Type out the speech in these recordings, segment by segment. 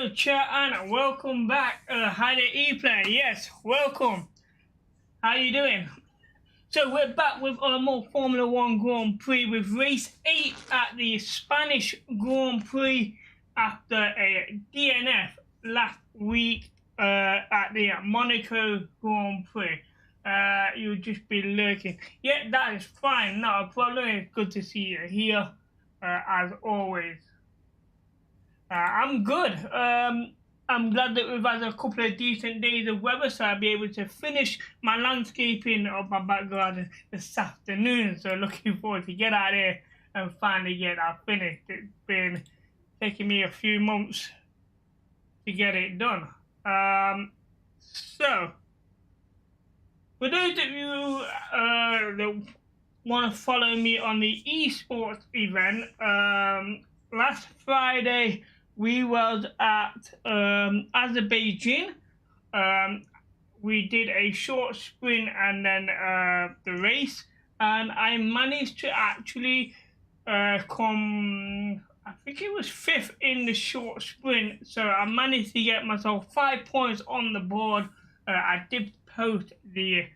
Hello chat and welcome back. Hi there E-Player, yes, welcome. How you doing? So we're back with more Formula 1 Grand Prix with race 8 at the Spanish Grand Prix after a DNF last week at the Monaco Grand Prix. You'll just be lurking. Yeah, that is fine, not a problem. It's good to see you here as always. I'm good. I'm glad that we've had a couple of decent days of weather, so I'll be able to finish my landscaping of my back garden this afternoon. So looking forward to get out there and finally get that finished. It's been taking me a few months to get it done. So for those of you that want to follow me on the esports event, last Friday we was at Azerbaijan. We did a short sprint and then the race, and I managed to actually come, I think it was 5th in the short sprint, so I managed to get myself 5 points on the board. I did post the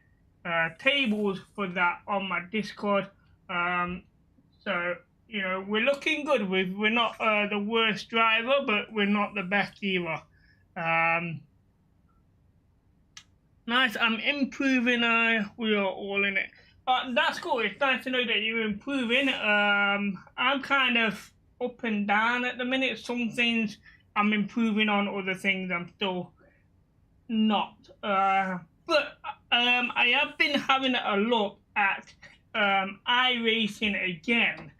tables for that on my Discord, so you know, we're looking good. We're not the worst driver, but we're not the best either. Nice, I'm improving. We are all in it. That's cool. It's nice to know that you're improving. I'm kind of up and down at the minute. Some things I'm improving on, other things I'm still not. But I have been having a look at iRacing again.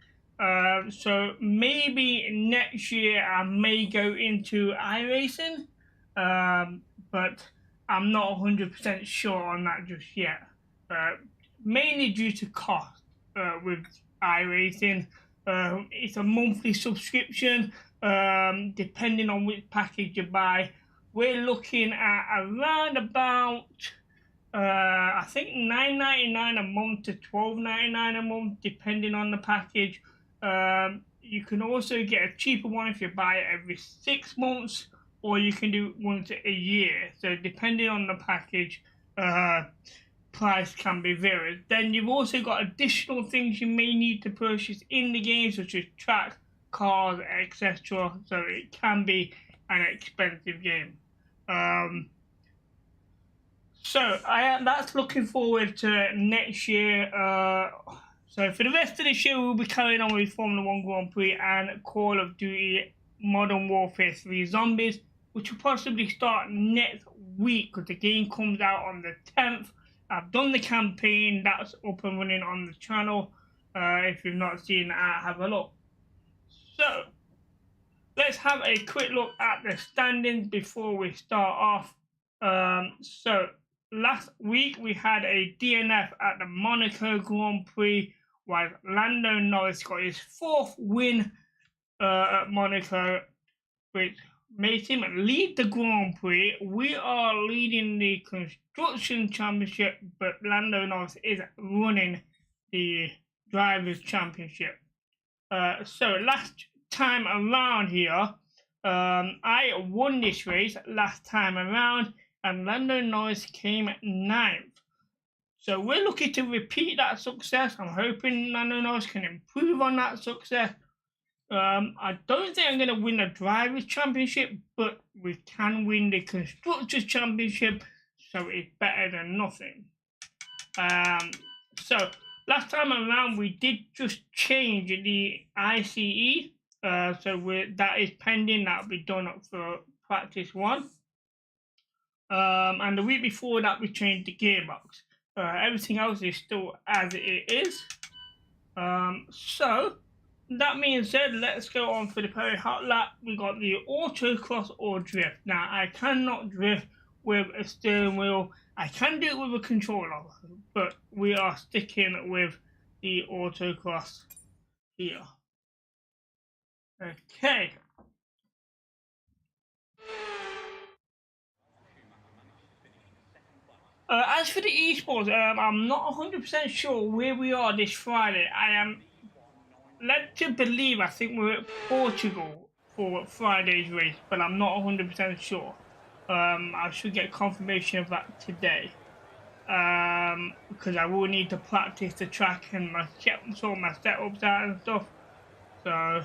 So maybe next year I may go into iRacing, but I'm not 100% sure on that just yet. Mainly due to cost with iRacing. It's a monthly subscription, depending on which package you buy. We're looking at around about I think $9.99 a month to $12.99 a month, depending on the package. You can also get a cheaper one if you buy it every 6 months, or you can do once a year. So depending on the package, price can be varied. Then you've also got additional things you may need to purchase in the game, such as track, cars, etc. So it can be an expensive game. So that's looking forward to next year. So for the rest of this year, we'll be carrying on with Formula 1 Grand Prix and Call of Duty Modern Warfare 3 Zombies, which will possibly start next week because the game comes out on the 10th. I've done the campaign, that's up and running on the channel. If you've not seen that, have a look. So let's have a quick look at the standings before we start off. So last week we had a DNF at the Monaco Grand Prix, while Lando Norris got his 4th win at Monaco, which made him lead the Grand Prix. We are leading the Construction Championship, but Lando Norris is running the Drivers' Championship. So last time around here, I won this race last time around, and Lando Norris came 9th. So we're looking to repeat that success. I'm hoping Lando Norris can improve on that success. I don't think I'm going to win the Drivers' Championship, but we can win the Constructors' Championship, so it's better than nothing. So last time around, we did just change the ICE. So that is pending. That'll be done for practice 1. And the week before that, we changed the gearbox. Everything else is still as it is. So that being said, let's go on for the very hot lap. We got the autocross or drift. Now I cannot drift with a steering wheel. I can do it with a controller, but we are sticking with the autocross here. Okay. As for the esports, I'm not 100% sure where we are this Friday. I am led to believe, I think we're at Portugal for Friday's race, but I'm not 100% sure. I should get confirmation of that today. Because I will need to practice the track and sort my setups out and stuff. So,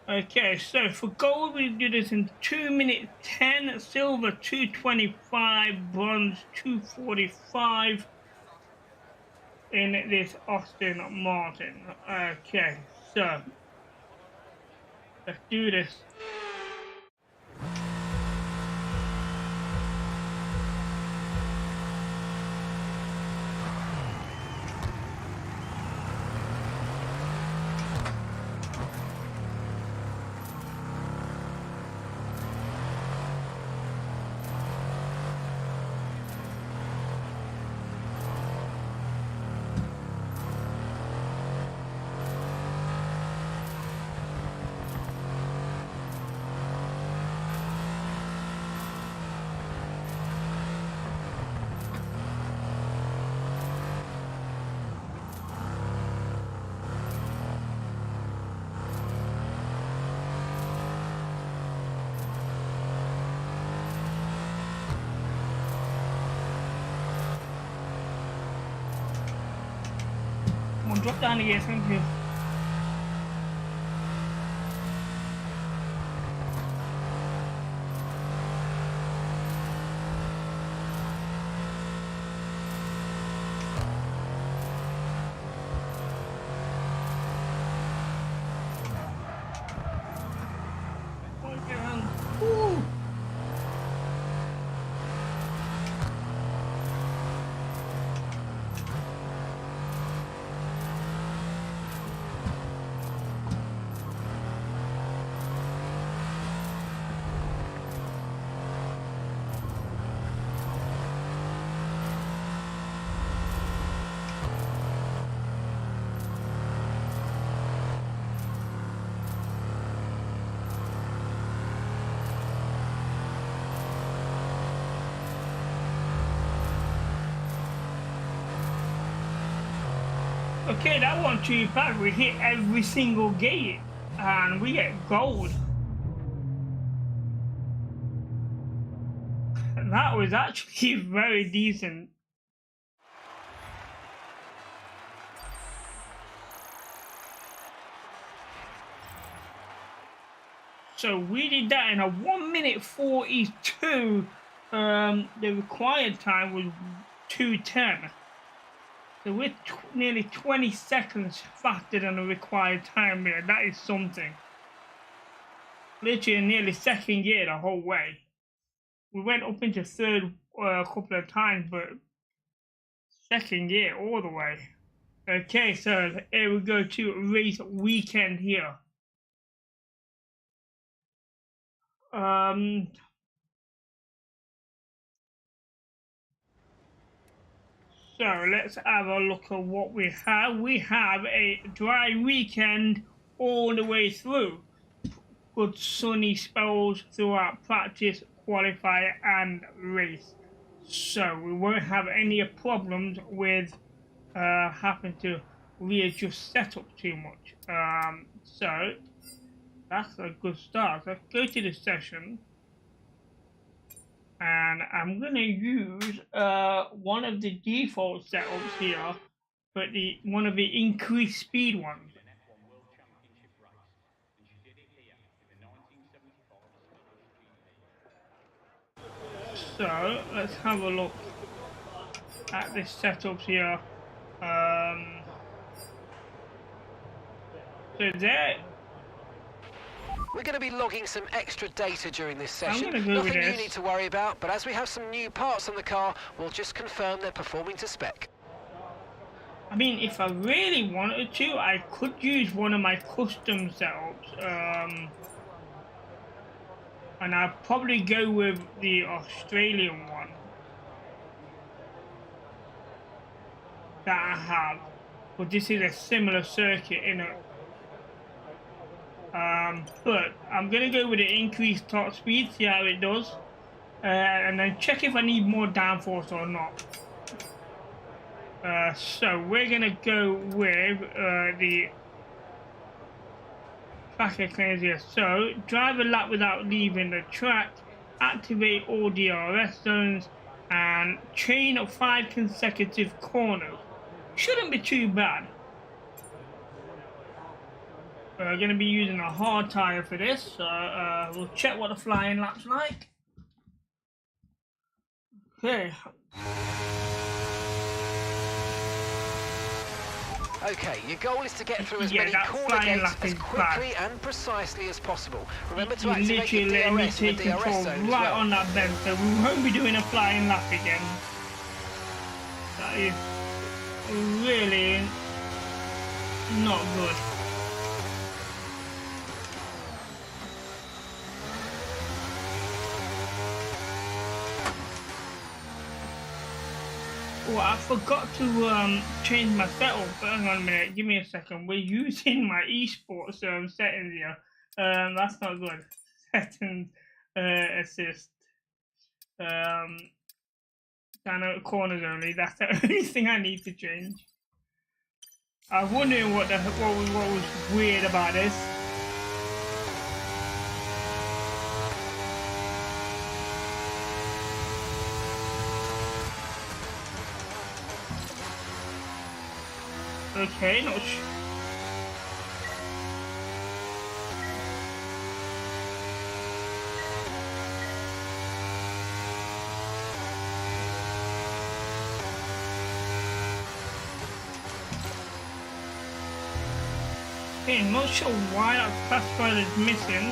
okay, so for gold we do this in 2 minutes 10, silver 2:25, bronze 2:45 in this Aston Martin. Okay, so let's do this. Drop down again, thank you. Ooh. Okay, that wasn't too bad. We hit every single gate and we get gold. That was actually very decent. So we did that in a 1 minute 42. The required time was 2:10. So we're nearly 20 seconds faster than the required time here. That is something. Literally nearly second gear the whole way. We went up into third a couple of times, but second gear all the way. Okay, so here we go to race weekend here. So let's have a look at what we have. We have a dry weekend all the way through. Good sunny spells throughout practice, qualifier and race. So we won't have any problems with having to readjust setup too much. So that's a good start. Let's go to the session. And I'm going to use one of the default setups here, but one of the increased speed ones. So let's have a look at this setup here. So there. We're going to be logging some extra data during this session. Nothing you need to worry about, but as we have some new parts on the car, we'll just confirm they're performing to spec. I mean, if I really wanted to, I could use one of my custom setups. And I'd probably go with the Australian one that I have. But this is a similar circuit in it. But I'm going to go with the increased top speed, see how it does, and then check if I need more downforce or not. So we're going to go with the Tracker claims here. So, drive a lap without leaving the track, activate all DRS zones, and chain 5 consecutive corners. Shouldn't be too bad. We're going to be using a hard tyre for this, so we'll check what the flying lap's like. Okay. Okay, your goal is to get through as many that corner gates as bad. quickly and precisely as possible. Remember to You activate your literally let me DRS in take the DRS control zone right as well. on that bend, so we won't be doing a flying lap again. That is really not good. Oh, I forgot to change my setup. Hang on a minute, give me a second. We're using my esports settings here. That's not good. Settings, assist. Kind of corners only. That's the only thing I need to change. I was wondering what was weird about this. Okay, not sure. Okay, not sure why that classifier is missing.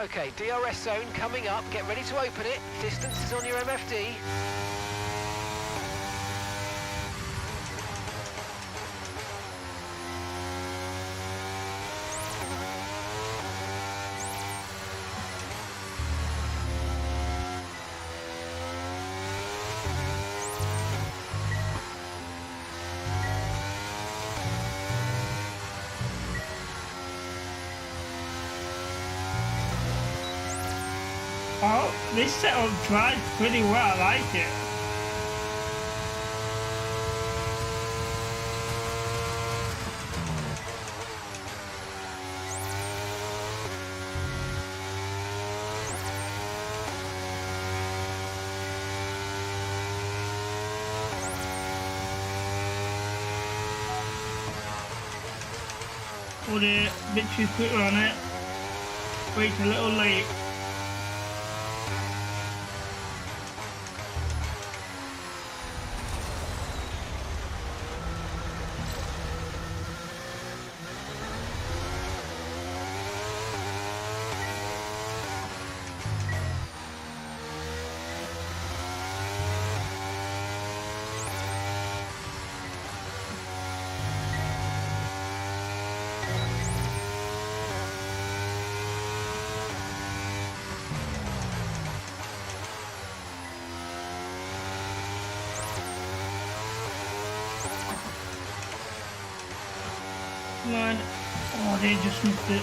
Okay, DRS zone coming up. Get ready to open it. Distance is on your MFD. Oh, this setup drives pretty well, I like it. Put it a bit too quick on it. Wait a little late. Come on. Oh, they just missed it.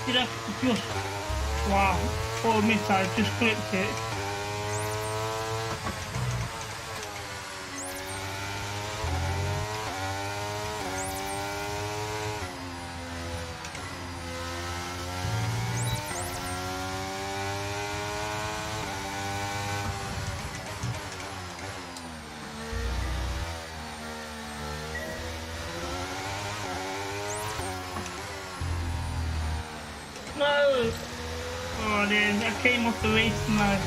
Did I just... Wow, 4 minutes I just clipped it. Oh, dude, I came off the racing line.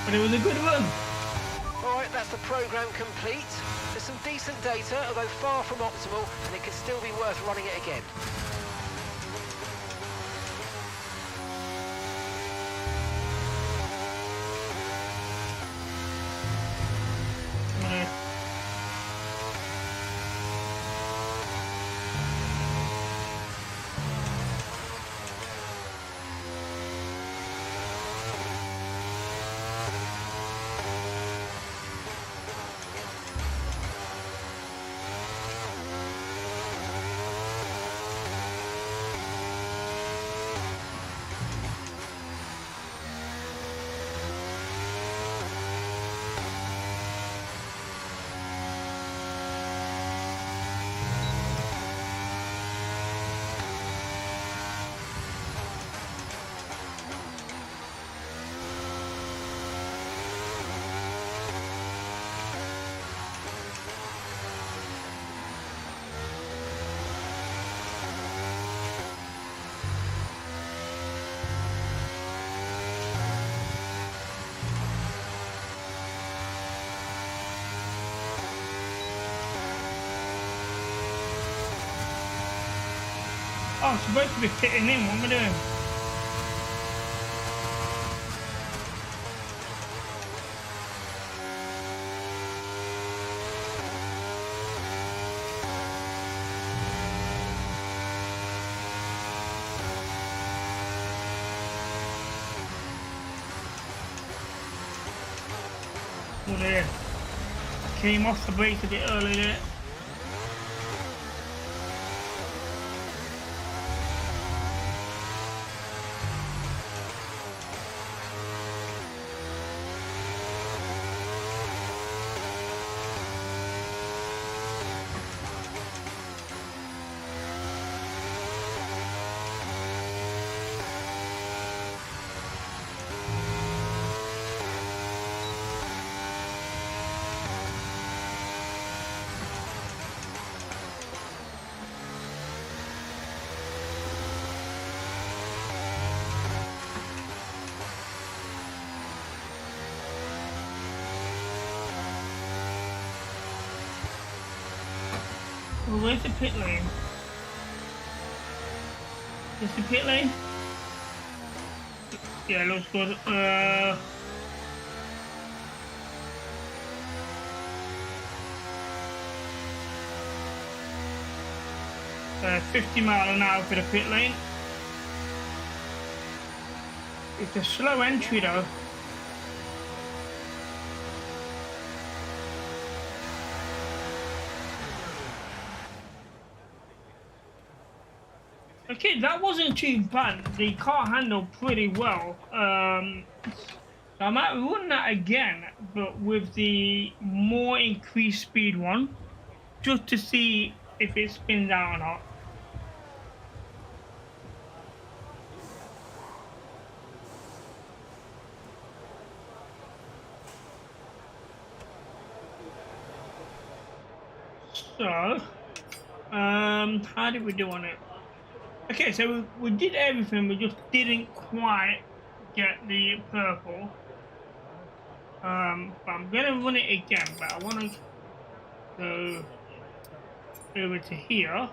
But it was a good run. Alright, that's the programme complete. There's some decent data, although far from optimal, and it could still be worth running it again. Oh, I'm supposed to be pitting in. What am I doing? Oh dear. Came off the brakes a bit early there. Well, where's the pit lane? Is the pit lane? Yeah, looks good. 50 miles an hour for the pit lane. It's a slow entry though. Okay, that wasn't too bad. The car handled pretty well. I might run that again, but with the more increased speed one, just to see if it spins out or not. So, how did we do on it? Okay, so we did everything, we just didn't quite get the purple. But I'm gonna run it again, but I want to go over to here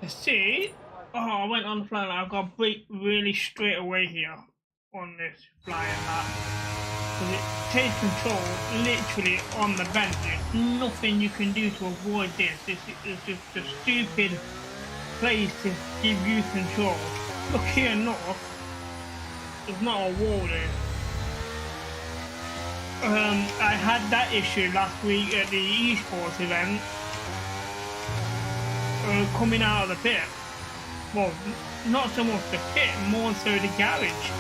to see. Oh, I went on the flying lap. I've got to brake really straight away here on this flying lap. Because it takes control literally on the bench. There's nothing you can do to avoid this. This is just a stupid place to give you control. Look here north, there's not a wall there. I had that issue last week at the esports event, coming out of the pit. Well, not so much the pit, more so the garage.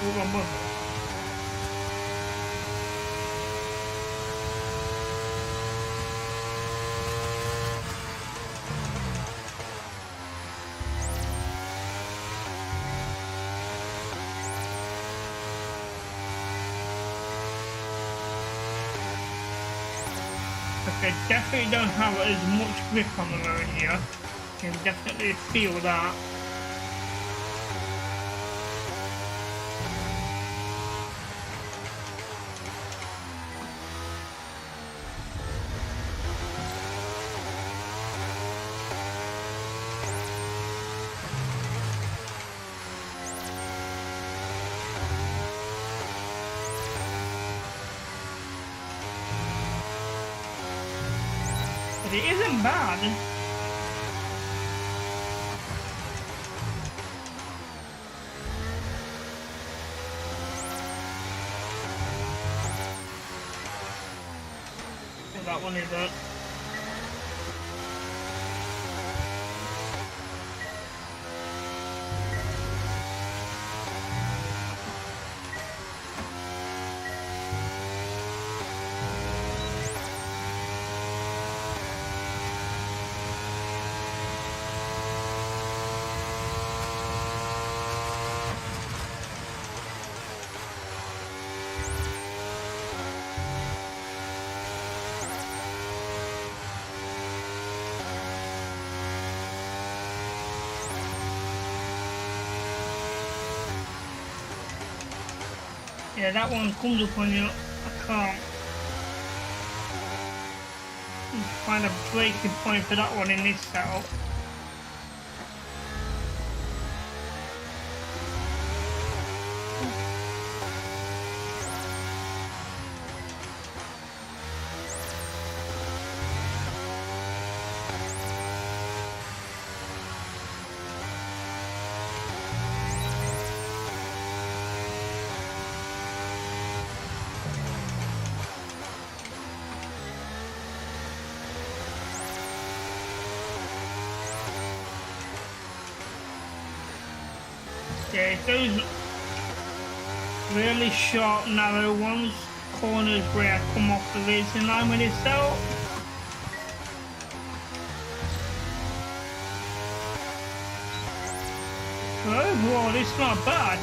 With my mother. Okay, definitely don't have as much grip on the road here. You can definitely feel that. But it isn't bad. That one is it. Yeah, that one comes up on you. I can't find a breaking point for that one in this setup. Yeah, it's those really sharp, narrow ones, corners where I come off the racing line with this setup. But overall, it's not bad.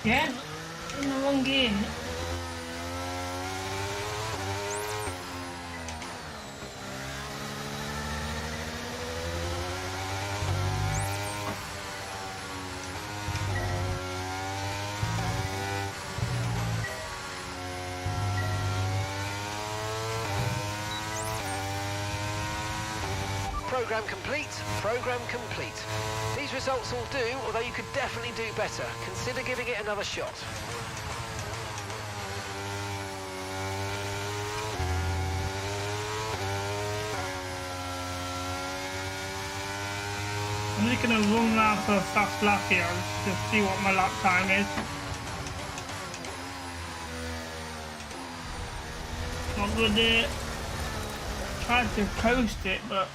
Again, in the wrong gear. Program complete, program complete. These results will do, although you could definitely do better. Consider giving it another shot. I'm just going to run around for a fast lap here to see what my lap time is. Not good there. Tried to coast it, but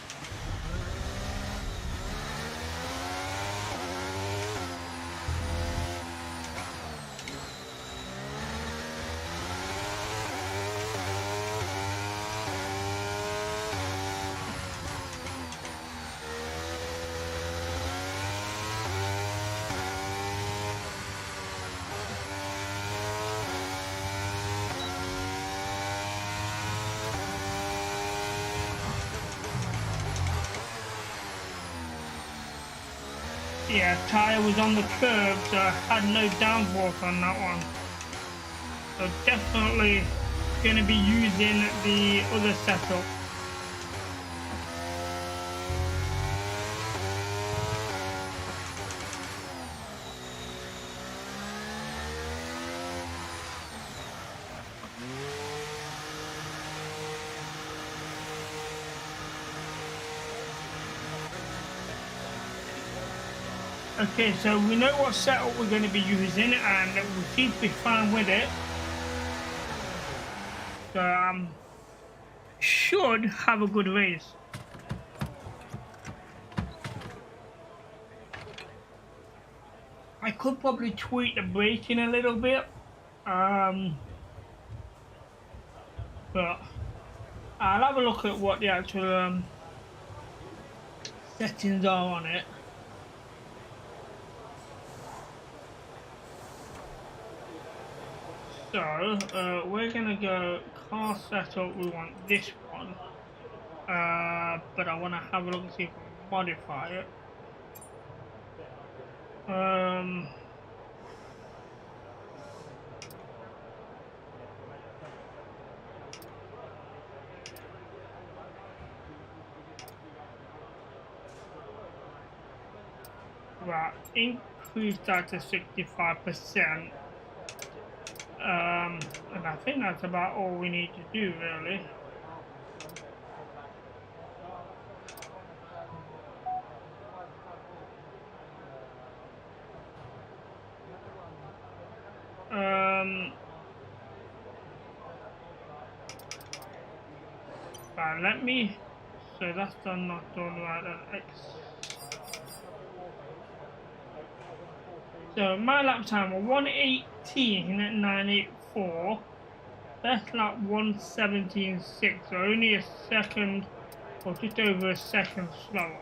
yeah, tyre was on the curb, so I had no downforce on that one. So definitely going to be using the other setup. Okay, so we know what setup we're going to be using and we seem to be fine with it. So should have a good race. I could probably tweak the braking a little bit. But I'll have a look at what the actual settings are on it. So we're gonna go car setup. We want this one, but I want to have a look and see if I can modify it. Right, increase that to 65%. And I think that's about all we need to do, really. Right, let me. So that's done, not done. Right, then So my lap time was 1:18.984. Best lap 1:17.6. So only a second, or just over a second slower.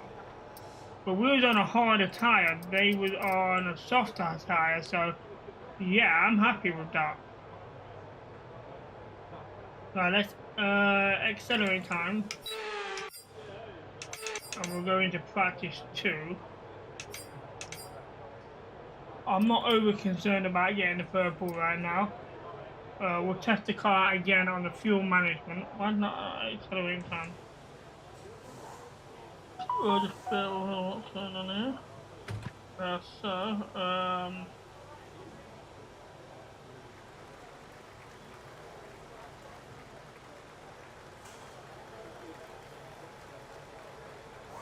But we was on a harder tyre. They was on a softer tyre. So yeah, I'm happy with that. Right, let's accelerate time. And we'll go into practice 2. I'm not over concerned about getting the purple right now. We'll test the car again on the fuel management. Why not accelerating time? We'll just feel what's going on here.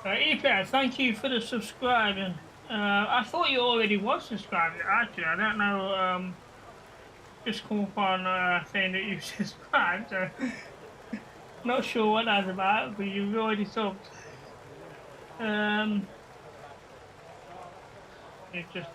EPA, thank you for the subscribing. I thought you already was subscribed, actually. I don't know, just come up on saying that you subscribed. Not sure what that's about, but you've already subbed. It's just,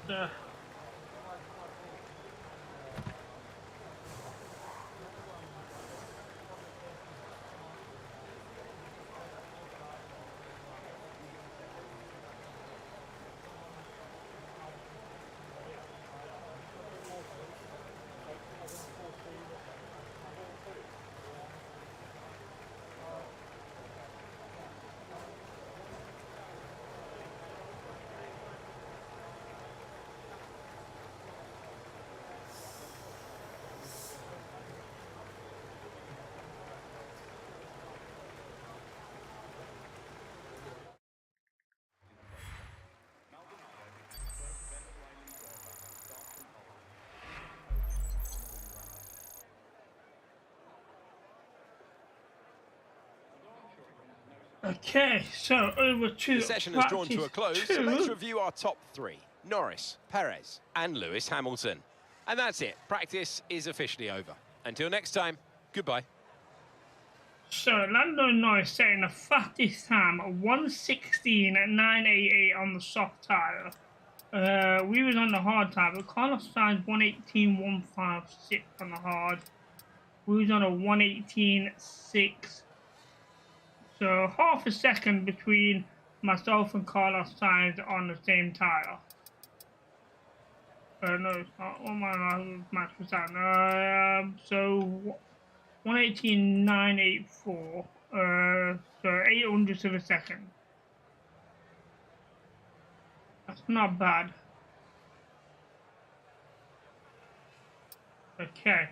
okay, so over to the session has drawn to a close, so let's two. review our top 3. Norris, Perez and Lewis Hamilton. And that's it. Practice is officially over. Until next time, goodbye. So Lando and Norris setting the fastest time at 1:16.988 on the soft tyre. We was on the hard tyre, but Carlos Sainz 1:18.156 on the hard. We was on a 1:18.6. So half a second between myself and Carlos Sainz on the same tyre. No, it's not. What my match was that? So 1:18.984. So 800ths of a second. That's not bad. Okay,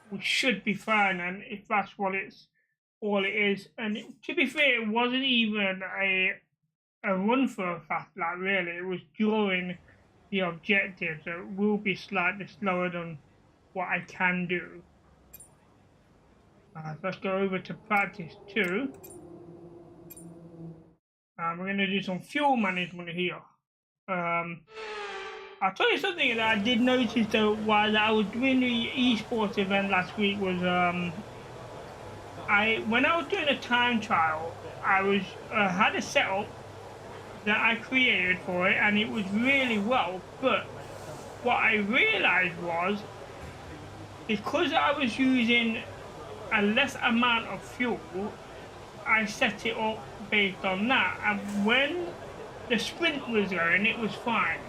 we should be fine, and if that's all it is. And to be fair, it wasn't even a run for a fast lap, really. It was during the objective, so it will be slightly slower than what I can do. Let's go over to practice 2. We're going to do some fuel management here. I'll tell you something that I did notice though while I was doing the esports event last week was when I was doing a time trial, I was had a setup that I created for it, and it was really well. But what I realized was because I was using a less amount of fuel, I set it up based on that, and when the sprint was going, it was fine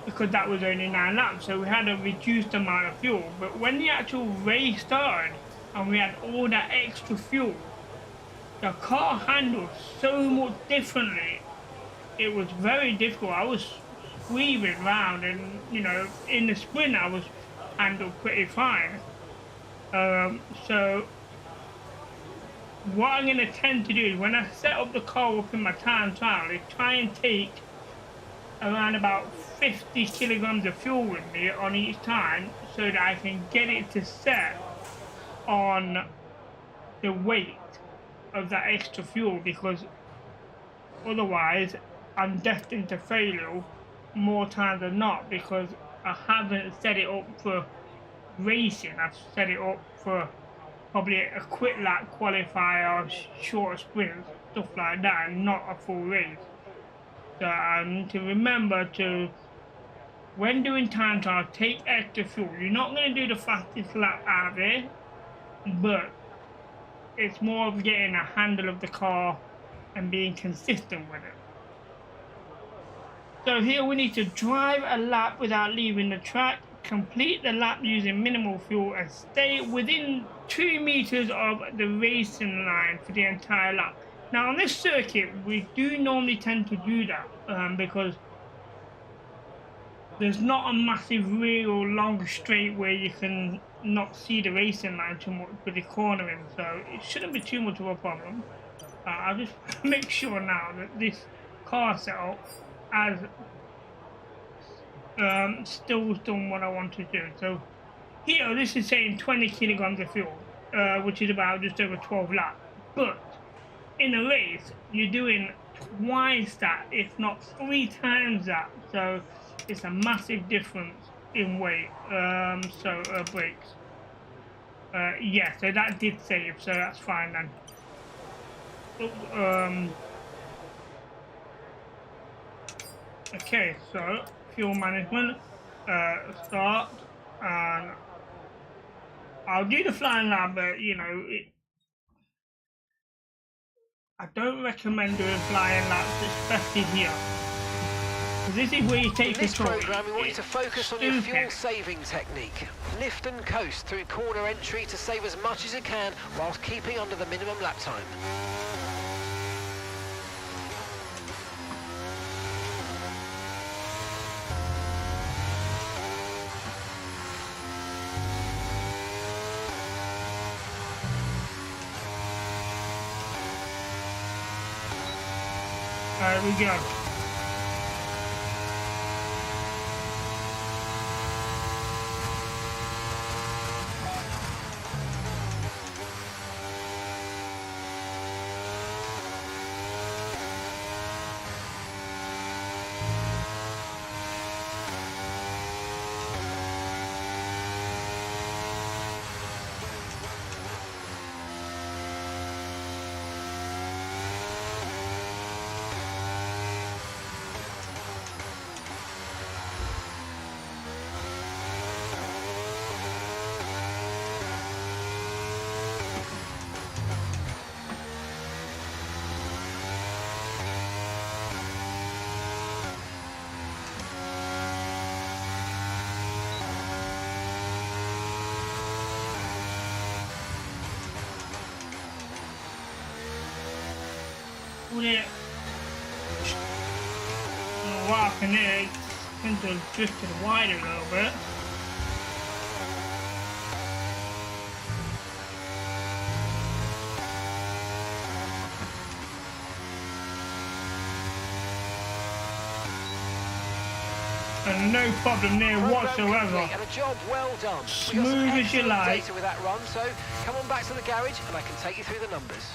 because that was only 9 laps, so we had a reduced amount of fuel. But when the actual race started and we had all that extra fuel, the car handled so much differently. It was very difficult. I was squeezing around, and you know, in the sprint I was handled pretty fine. So what I'm going to tend to do is when I set up the car up in my time trial is try and take around about 50 kilograms of fuel with me on each time so that I can get it to set on the weight of that extra fuel, because otherwise I'm destined to fail more times than not, because I haven't set it up for racing. I've set it up for probably a quick lap qualifier, short sprints, stuff like that, and not a full race. So I need to remember to, when doing time trial, take extra fuel. You're not going to do the fastest lap out there, but it's more of getting a handle of the car and being consistent with it. So here we need to drive a lap without leaving the track, complete the lap using minimal fuel, and stay within 2 meters of the racing line for the entire lap. Now on this circuit we do normally tend to do that because there's not a massive real long straight where you can not see the racing line too much with the cornering, so it shouldn't be too much of a problem. I'll just make sure now that this car setup has still done what I want to do. So here this is saying 20 kilograms of fuel, which is about just over 12 laps, but in a race you're doing twice that, if not 3 times that, so it's a massive difference in weight. Brakes, yeah, so that did save, so that's fine then. Okay, so fuel management, start, and I'll do the flying lap, but you know, I don't recommend doing flying laps, especially here. This is where you take control. In this programme, we want you to focus on your fuel saving technique. Lift and coast through corner entry to save as much as you can whilst keeping under the minimum lap time. There we go. What happened there, it seems to have drifted wide a little bit. And no problem there whatsoever. And a job well done. Smooth as you like. With that run, so come on back to the garage and I can take you through the numbers.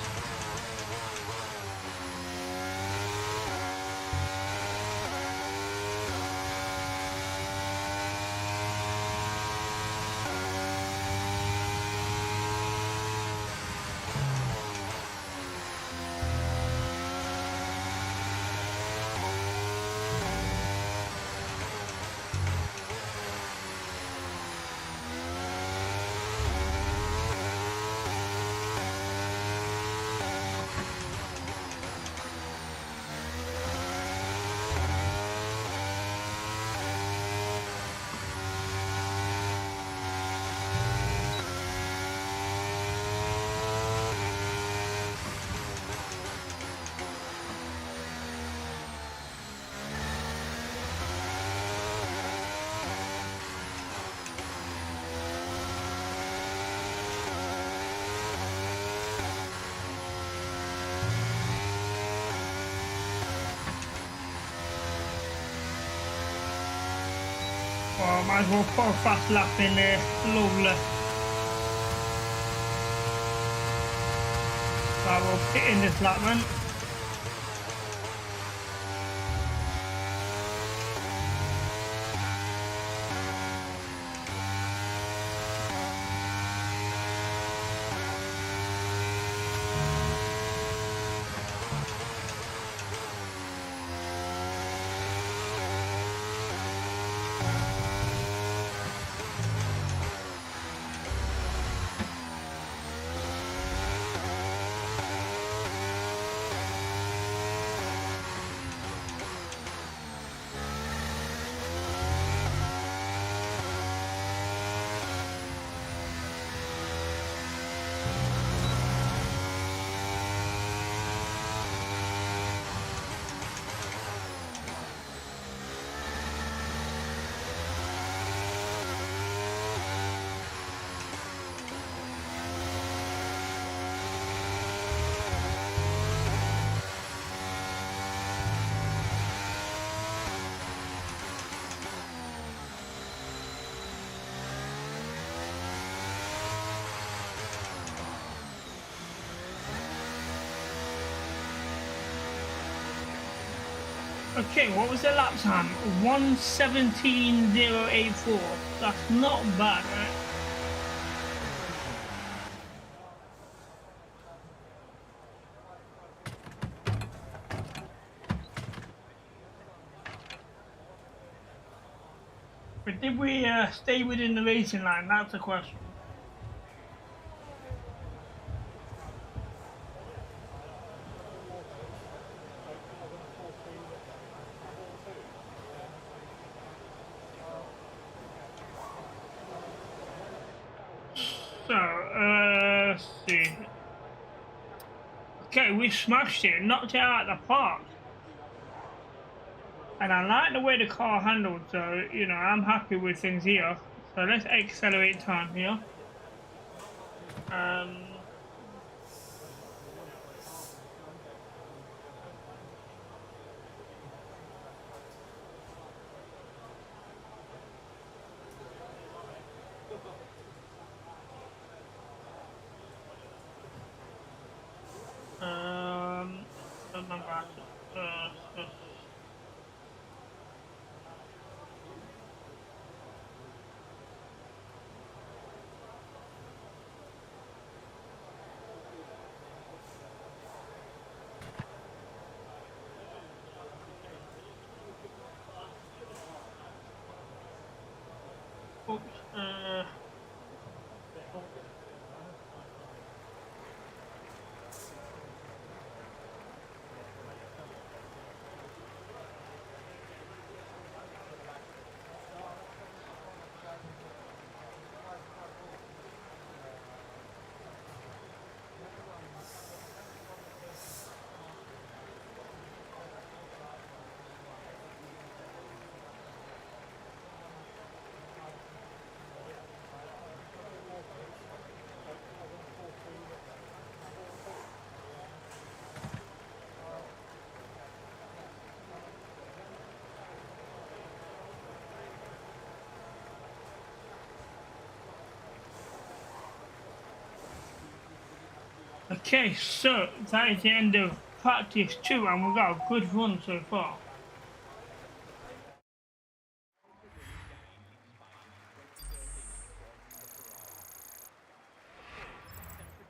might as well put a fast lap in there. Lovely. Right, we'll pit in this lap then. Okay, what was the lap time? 1:17.084. That's not bad, right? But did we stay within the racing line? That's the question. So, let's see. Okay, we smashed it, knocked it out of the park. And I like the way the car handled, so, you know, I'm happy with things here. So let's accelerate time here. Okay, so that is the end of practice 2 and we've got a good run so far.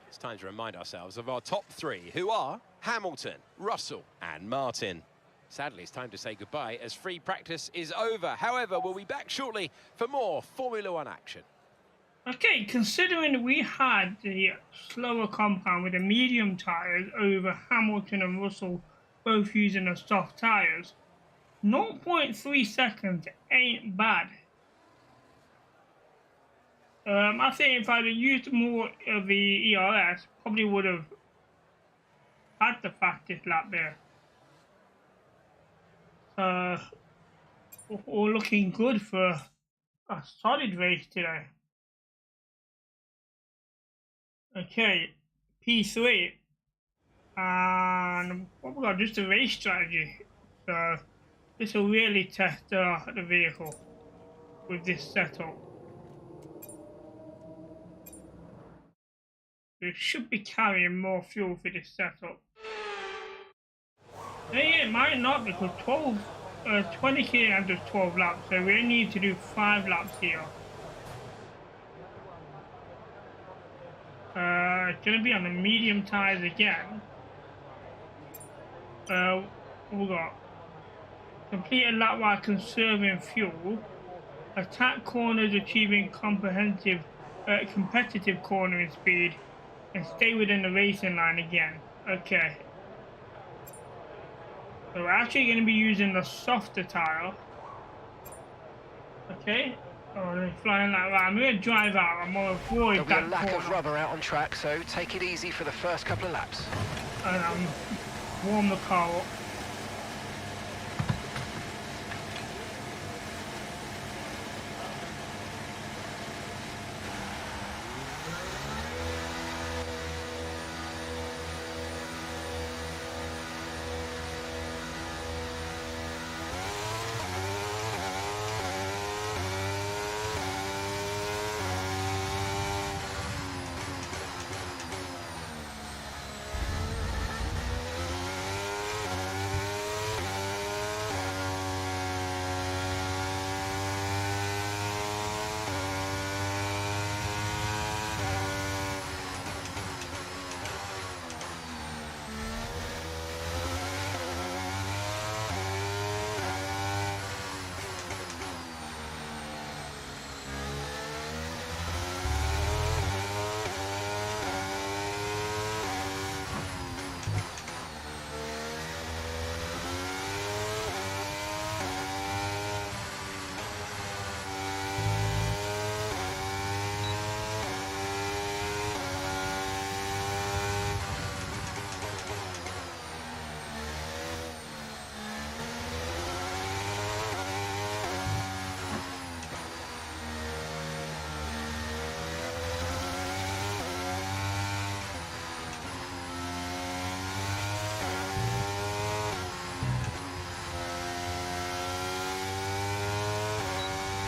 It's time to remind ourselves of our top 3, who are Hamilton, Russell and Martin. Sadly, it's time to say goodbye as free practice is over. However, we'll be back shortly for more Formula 1 action. Okay, considering we had the slower compound with the medium tyres over Hamilton and Russell both using the soft tyres, 0.3 seconds ain't bad. I think if I'd have used more of the ERS, probably would have had the fastest lap there. All looking good for a solid race today. Okay, P3, and what we got, just a race strategy. So this will really test the vehicle. with this setup. It should be carrying more fuel for this setup. Hey, it might not, because 20 km does 12 laps, so we need to do 5 laps here. It's going to be on the medium tyres again. We got complete a lap while conserving fuel. Attack corners achieving competitive cornering speed, and stay within the racing line again. Okay. So we're actually going to be using the softer tyre. Okay. Oh, they're flying like that. I'm going to drive out. I'm going to avoid that corner. There'll be a lack of rubber out on track, so take it easy for the first couple of laps. And warm the car up.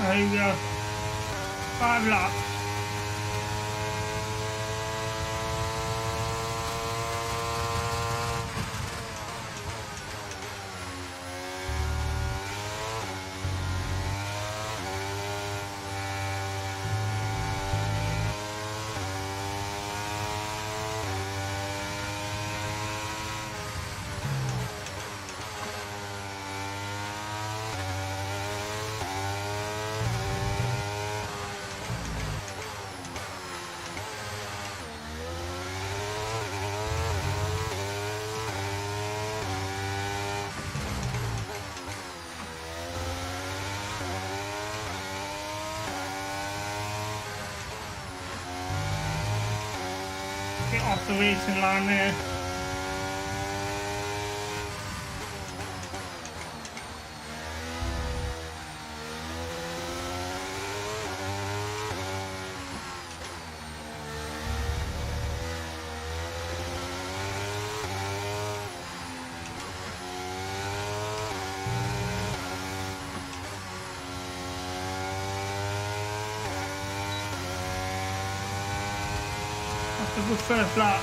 There you go. 5 laps. Get off the racing line there. That's a good first lap.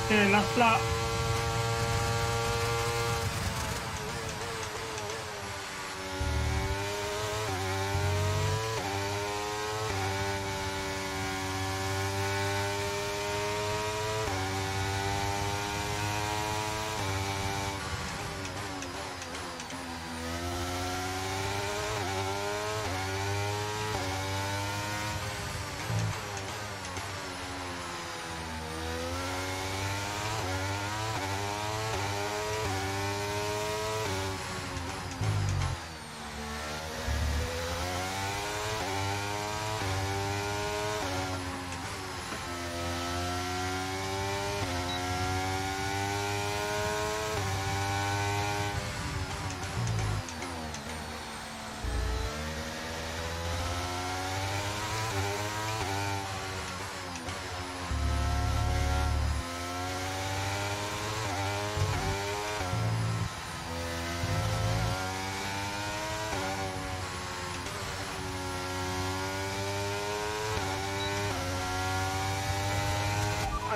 Okay, last lap.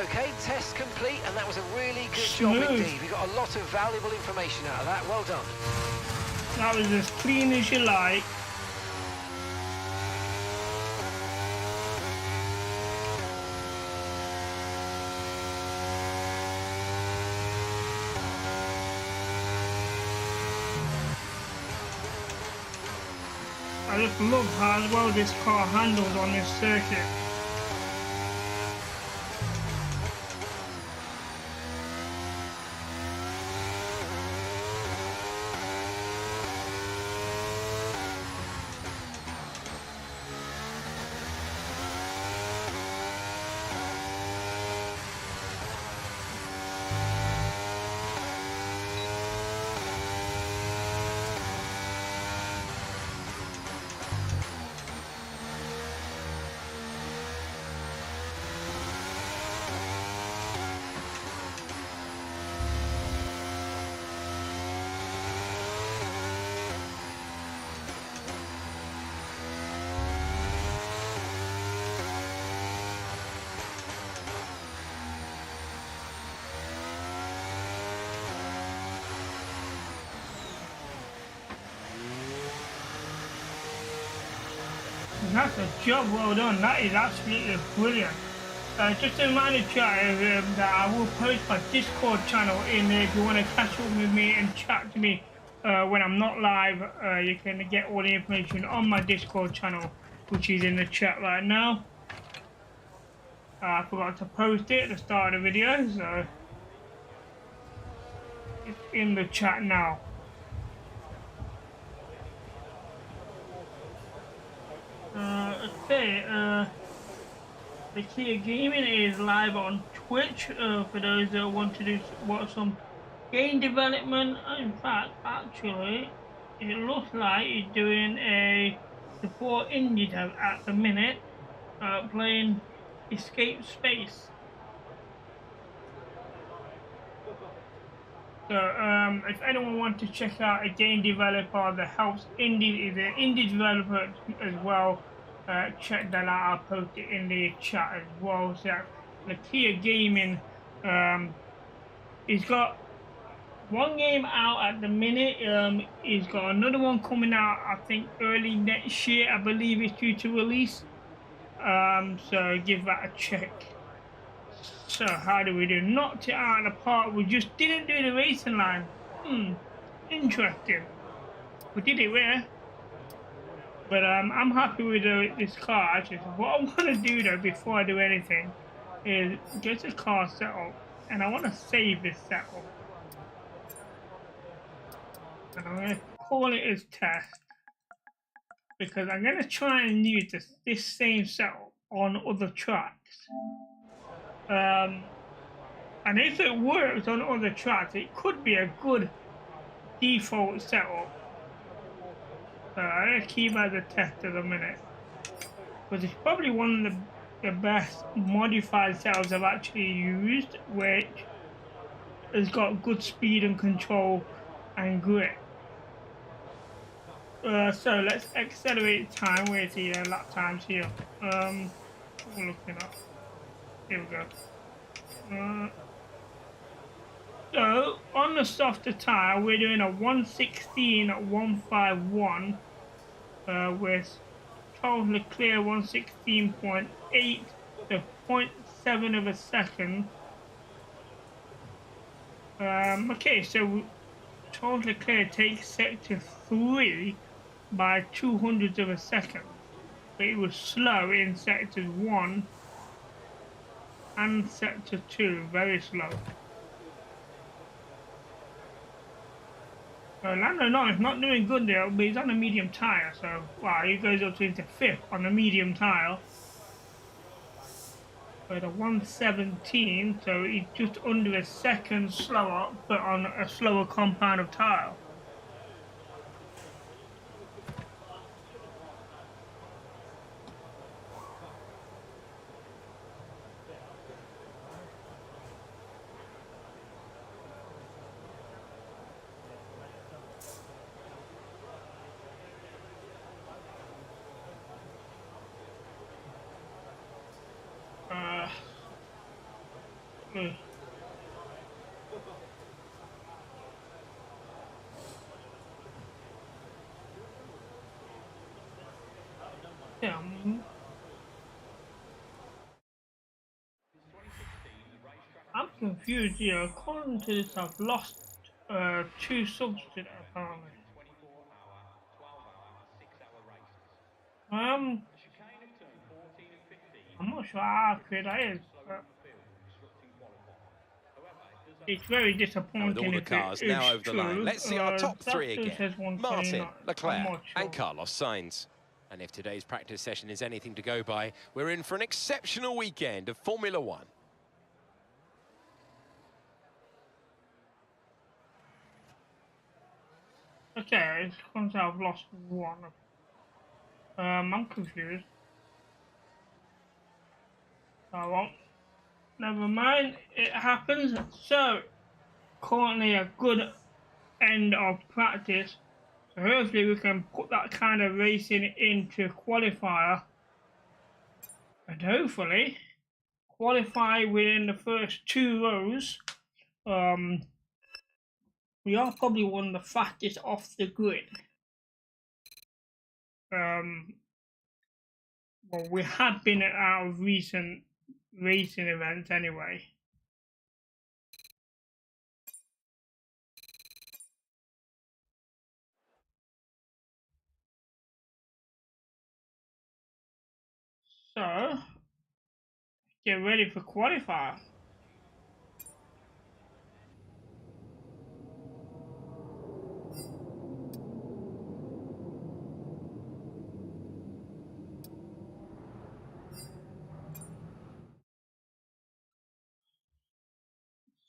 Okay, test complete, and that was a really good job indeed. We got a lot of valuable information out of that. Well done. That was as clean as you like. I just love how well this car handles on this circuit. That's a job well done. That is absolutely brilliant. Just a reminder, chat, that I will post my Discord channel in there if you want to catch up with me and chat to me when I'm not live. You can get all the information on my Discord channel, which is in the chat right now. I forgot to post it at the start of the video, so it's in the chat now. Okay, the Kia Gaming is live on Twitch for those that want to watch some game development. In fact, actually, it looks like he's doing a support indie dev at the minute, playing Escape Space. So, if anyone wants to check out a game developer that helps indie, is an indie developer as well, check that out. I'll post it in the chat as well. So, the Kia Gaming, he's got one game out at the minute. He's got another one coming out, I think, early next year. I believe it's due to release. So give that a check. So how do we do? Knocked it out of the park. We just didn't do the racing line. Interesting. We did it there. But I'm happy with this car actually. So what I want to do though before I do anything is get the car set up, and I want to save this setup. And I'm going to call it as test, because I'm going to try and use this same setup on other tracks. And if it works on other tracks, it could be a good default setup. I'm going to keep as a test at the minute, because it's probably one of the best modified setups I've actually used, which has got good speed and control and grip. So let's accelerate time. Where's the lap times here? We're looking up. Here we go. So on the softer tire, we're doing a 1:16.151 with Charles Leclerc 1:16.8, so 0.7 of a second. Okay, so Charles Leclerc takes sector 3 by 200ths of a second. But it was slow in sectors 1 and sector 2, very slow. Lando Norris not doing good there, but he's on a medium tyre, so wow, he goes up to into 5th on a medium tyre. But a 1:17, so he's just under a second slower, but on a slower compound of tyre. Yeah. I'm confused here. According to this, I've lost 2 subs today, apparently. I'm not sure how accurate that is. It's very disappointing. With all the cars now over the line, let's see our top 3 again. Martin, Leclerc and Carlos Sainz. And if today's practice session is anything to go by, we're in for an exceptional weekend of Formula 1. Okay, it comes out I've lost 1. I'm confused. Oh well, never mind, it happens. So, currently a good end of practice. So hopefully we can put that kind of racing into qualifier. And hopefully qualify within the first 2 rows. We are probably one of the fastest off the grid. Well, we have been at our recent racing events anyway. So, get ready for qualifier.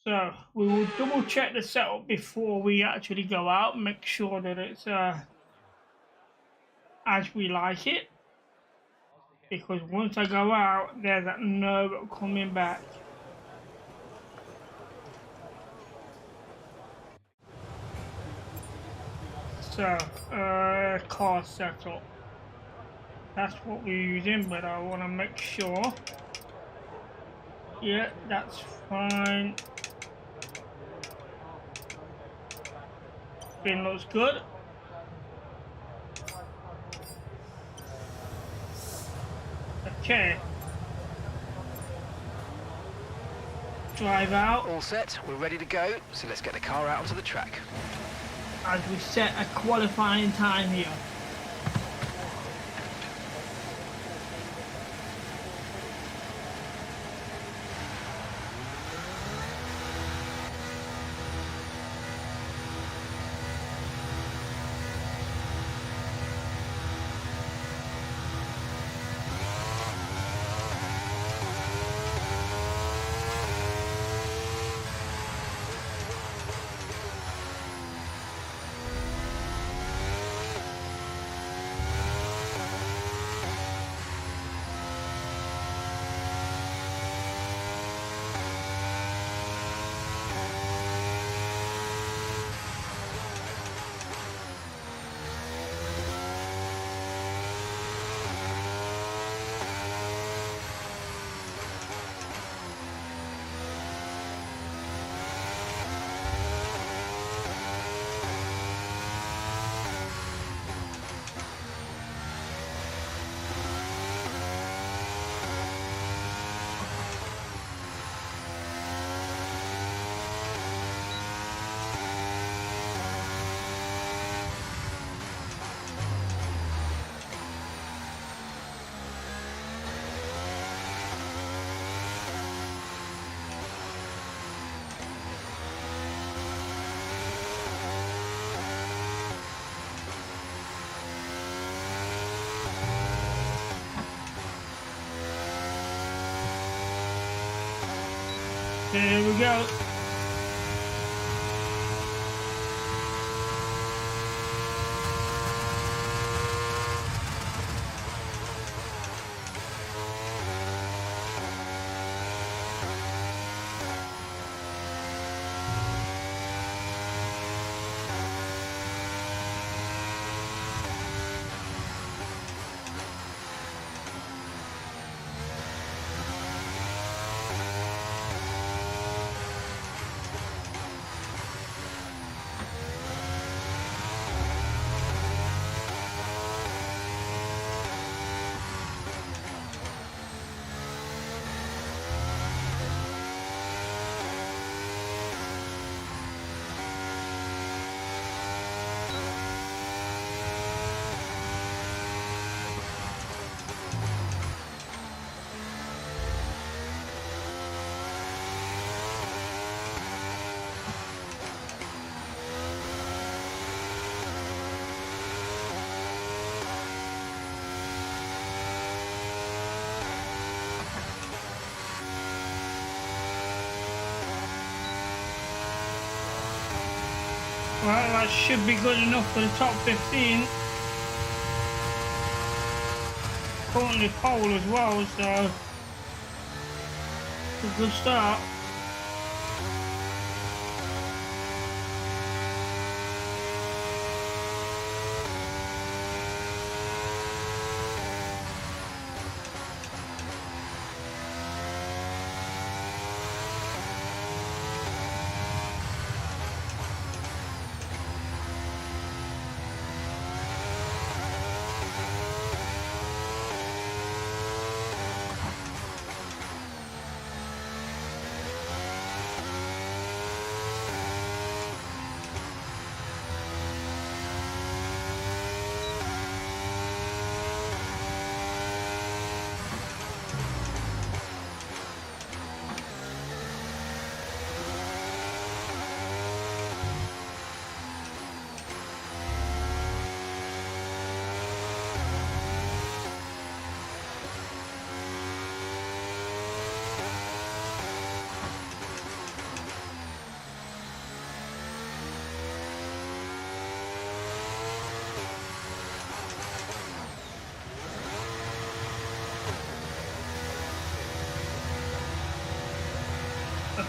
So we will double check the setup before we actually go out, make sure that it's as we like it. Because once I go out, there's no coming back. So, car setup. That's what we're using, but I want to make sure. Yeah, that's fine. Spin looks good. Okay. Drive out. All set, we're ready to go, so let's get the car out onto the track. As we set a qualifying time here. Here we go. Well, that should be good enough for the top 15. Currently pole as well, so it's a good start.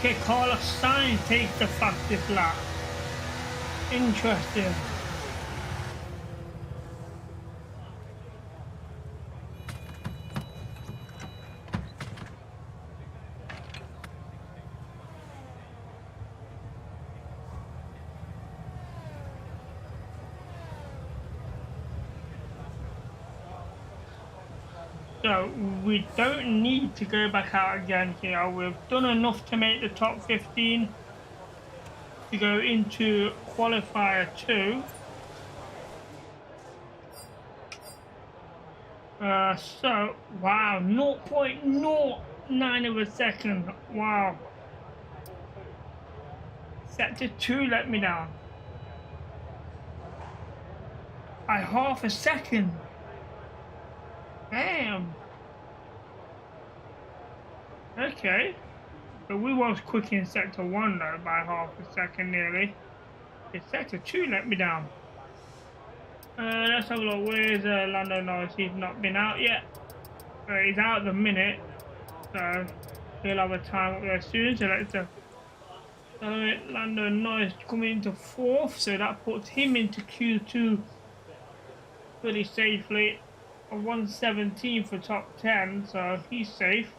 Okay, Carlos Sainz takes the fastest lap. Interesting. So we don't need to go back out again here. We've done enough to make the top 15 to go into qualifier 2. So wow, 0.09 of a second. Wow. Sector 2 let me down by half a second. Damn. Okay. But we was quick in sector 1 though by half a second nearly. It's sector 2 let me down. Let's have a look. Where's Lando Norris? He's not been out yet. He's out at the minute. So he'll have a time up there soon. So let's Lando Norris coming into 4th. So that puts him into Q2 pretty safely. 117 for top 10, so he's safe.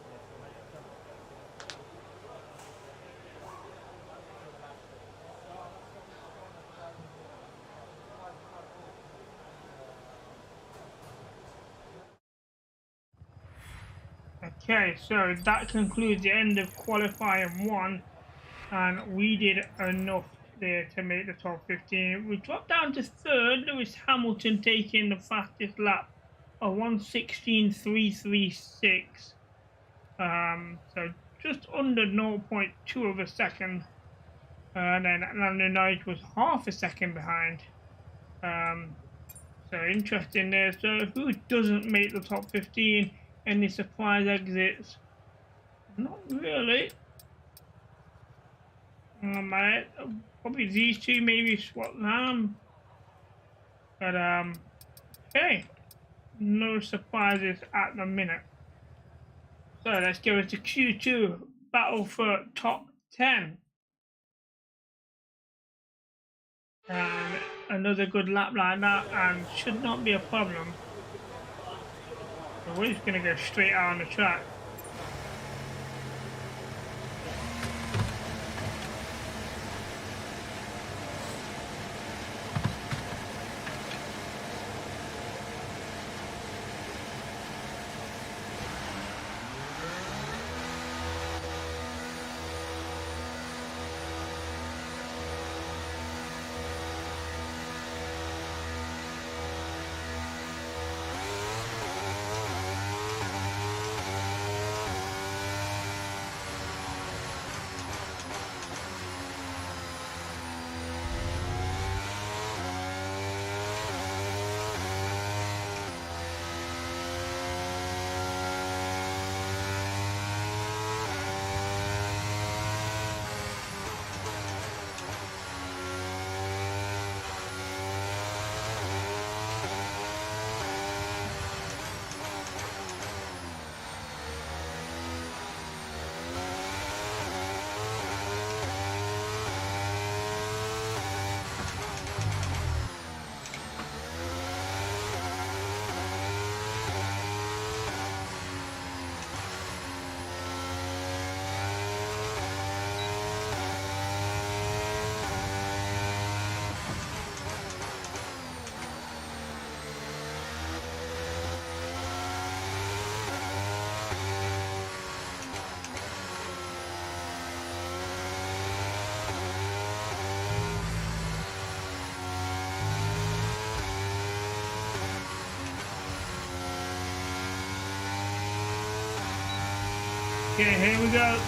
Okay, so that concludes the end of qualifying 1, and we did enough there to make the top 15. We dropped down to 3rd. Lewis Hamilton taking the fastest lap. A 1:16.336, so just under 0.2 of a second, and then Lando Norris was half a second behind. So interesting there. So who doesn't make the top 15? Any surprise exits? Not really. Might probably these two, maybe swap them. But okay, no surprises at the minute. So let's go into Q2, battle for top 10. And another good lap like that, and should not be a problem. So we're just gonna go straight out on the track. Okay, here we go.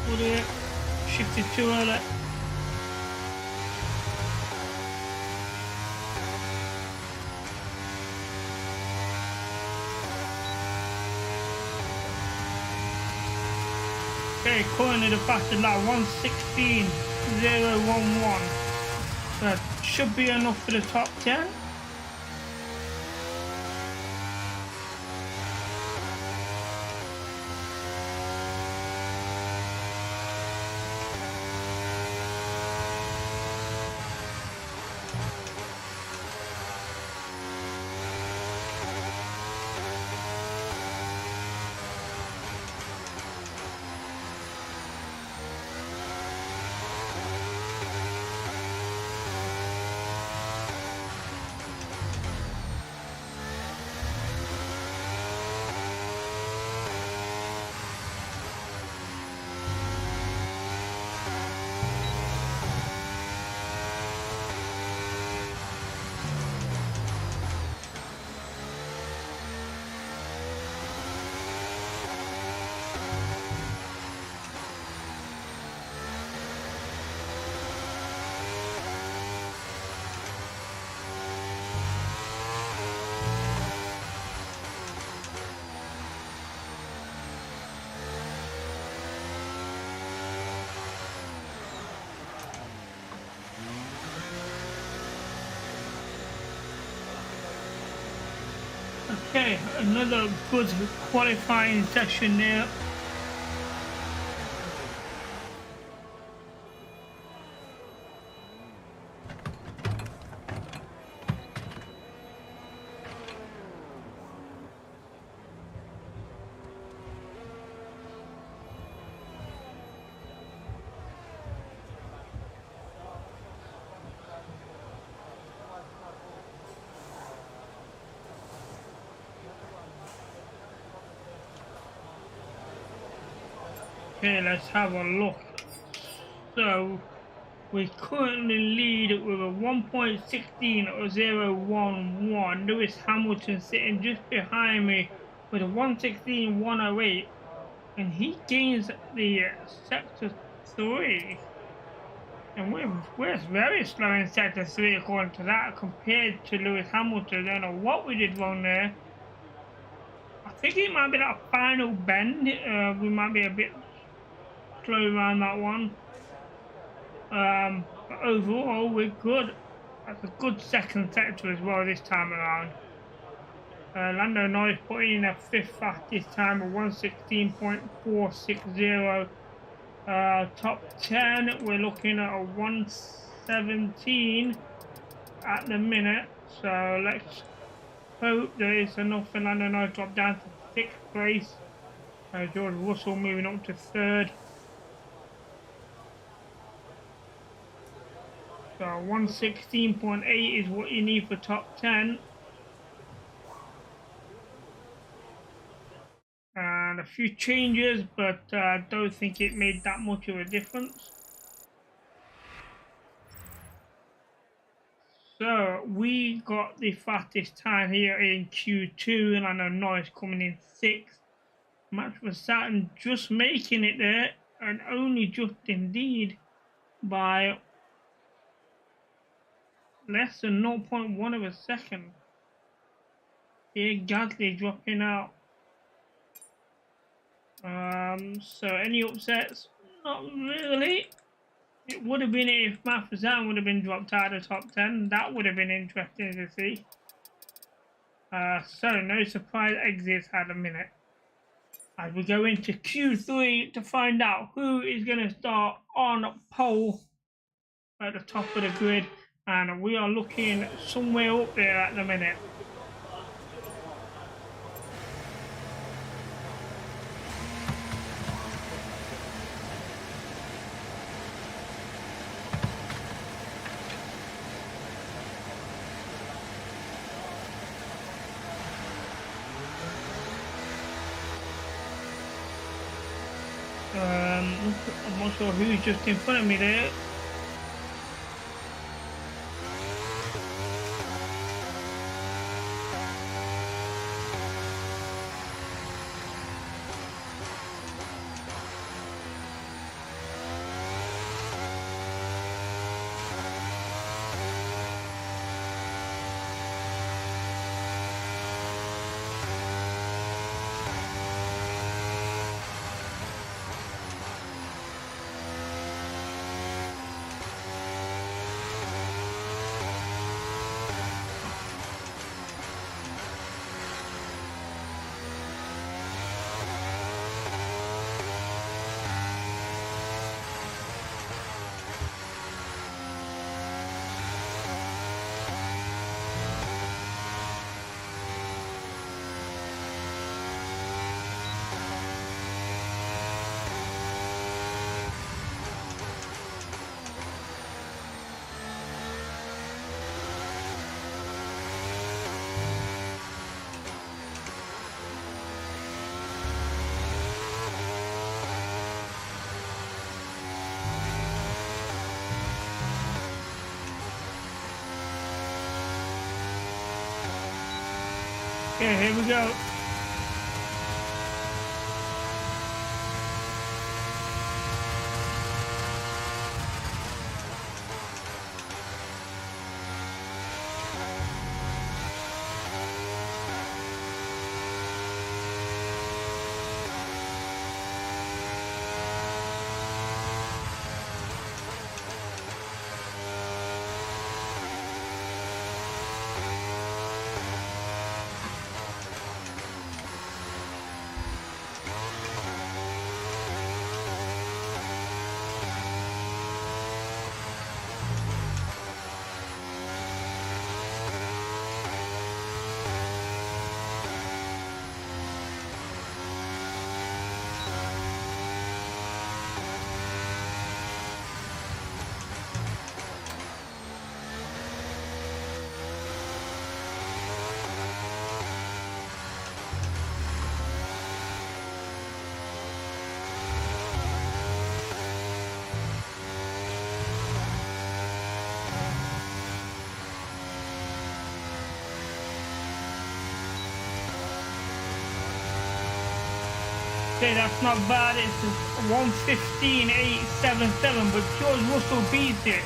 Put it, shift it too early. Okay, currently the fastest lap 1:16.011. That should be enough for the top 10. Okay, another good qualifying session there. Okay, let's have a look. So we currently lead with a 1.16.011. Lewis Hamilton sitting just behind me with a 1.16.108, and he gains the sector 3. And we're very slow in sector 3 according to that compared to Lewis Hamilton. I don't know what we did wrong there. I think it might be that final bend. We might be a bit slow around that one. But overall, we're good. That's a good second sector as well this time around. Lando Norris putting in a 5th fastest time of 1:16.460. Top 10, we're looking at a 1:17 at the minute. So let's hope there is enough for Lando Norris to drop down to 6th place. George Russell moving up to 3rd. So 1:16.8 is what you need for top 10. And a few changes, but I don't think it made that much of a difference. So we got the fastest time here in Q2, and I know Norris coming in 6th. Max Verstappen just making it there, and only just indeed by less than 0.1 of a second. Here Gasly dropping out. So any upsets? Not really. It would have been if Max Verstappen would have been dropped out of the top 10. That would have been interesting to see. So no surprise exits at the minute. As we go into Q3 to find out who is going to start on pole at the top of the grid, and we are looking somewhere up there at the minute. I'm not sure who's just in front of me there. Okay, here we go. Okay, that's not bad. It's 1:15.877, but George Russell beats it.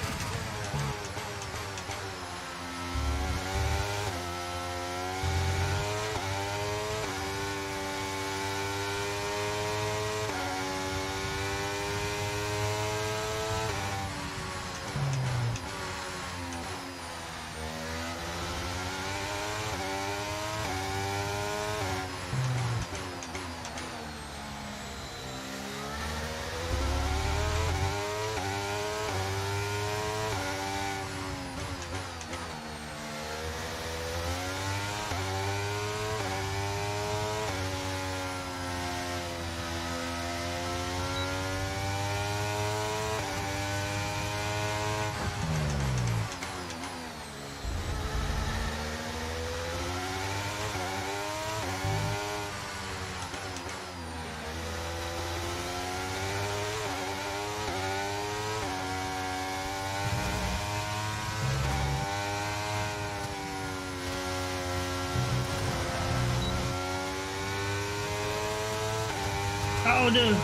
That'll do.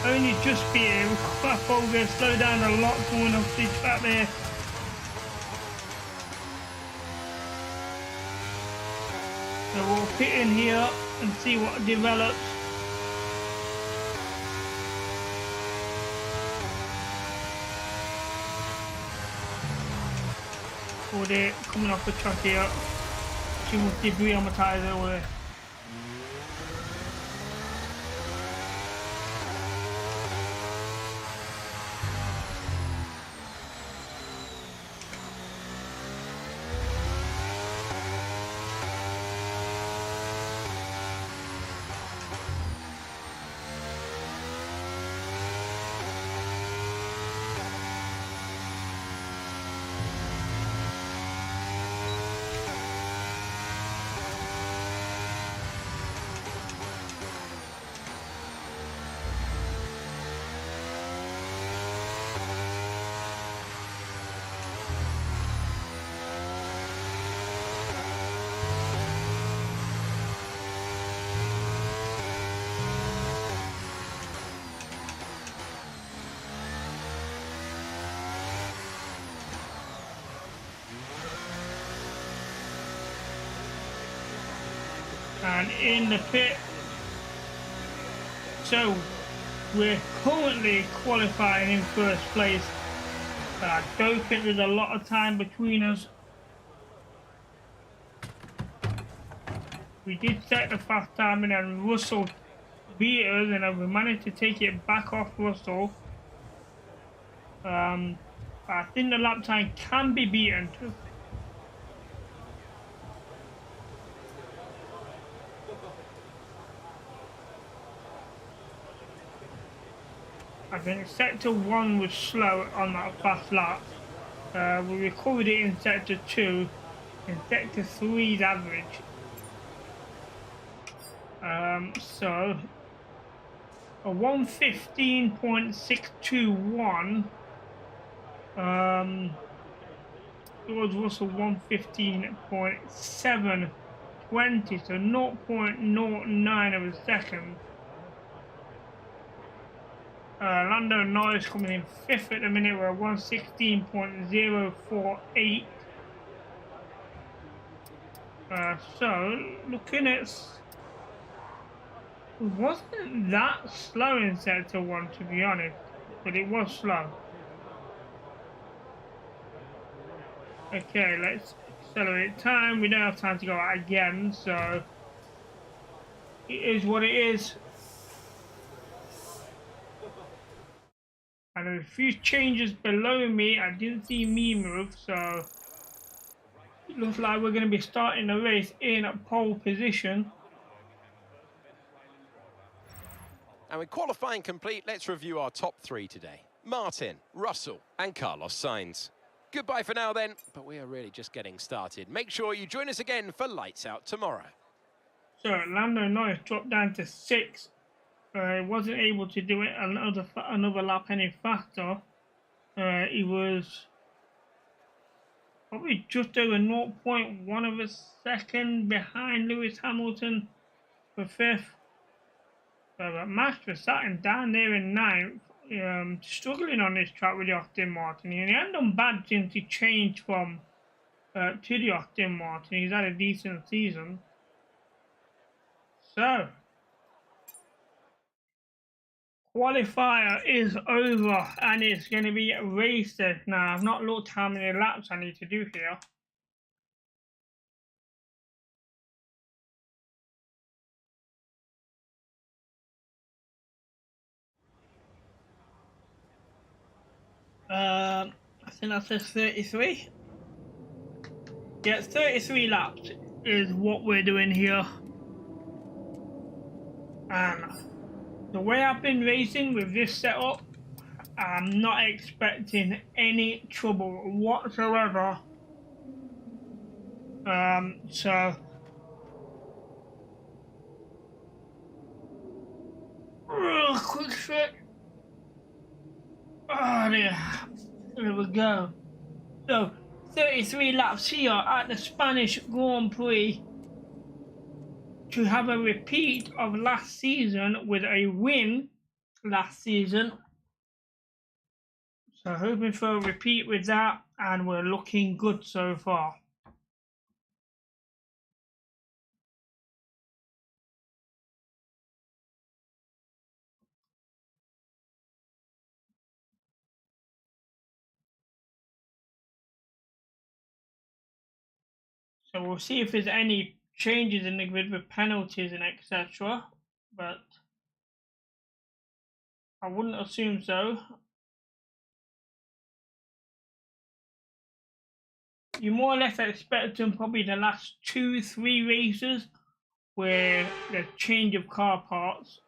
Only just beat it. I thought we were going to slow down a lot going off this track there. So we'll pit in here and see what develops. Hold it, coming off the track here. Too much debris on my tyres over there. And in the pit. So we're currently qualifying in first place, but I don't think there's a lot of time between us. We did set the fast timing and Russell beat us, and we managed to take it back off Russell. I think the lap time can be beaten too. I think sector 1 was slow on that fast lap. We recovered it in sector 2, in sector 3's average. So a 1:15.621. George Russell 1:15.720, so 0.09 of a second. Lando and Norris coming in 5th at the minute. We're at 1:16.048. So looking at, it wasn't that slow in sector 1 to be honest, but it was slow. Okay, let's accelerate time. We don't have time to go out again, so it is what it is. And there's a few changes below me. I didn't see me move, so it looks like we're going to be starting the race in pole position. And with qualifying complete, let's review our top 3 today. Martin, Russell and Carlos Sainz. Goodbye for now then, but we are really just getting started. Make sure you join us again for Lights Out tomorrow. So Lando Norris dropped down to 6th. He wasn't able to do it another lap any faster. He was probably just over 0.1 of a second behind Lewis Hamilton for 5th. But Max Verstappen down there in ninth, struggling on this track with the Aston Martin. He hasn't done bad since he changed from to the Aston Martin. He's had a decent season. So, qualifier is over and it's going to be a race day. Now, I've not looked how many laps I need to do here. I think that says 33. Yeah, 33 laps is what we're doing here. And the way I've been racing with this setup, I'm not expecting any trouble whatsoever. So quick fit. Oh dear. There we go. So 33 laps here at the Spanish Grand Prix to have a repeat of last season with a win last season. So hoping for a repeat with that, and we're looking good so far. So we'll see if there's any changes in the grid with penalties and etc. But I wouldn't assume so. You more or less expect them probably the last 2-3 races where the change of car parts.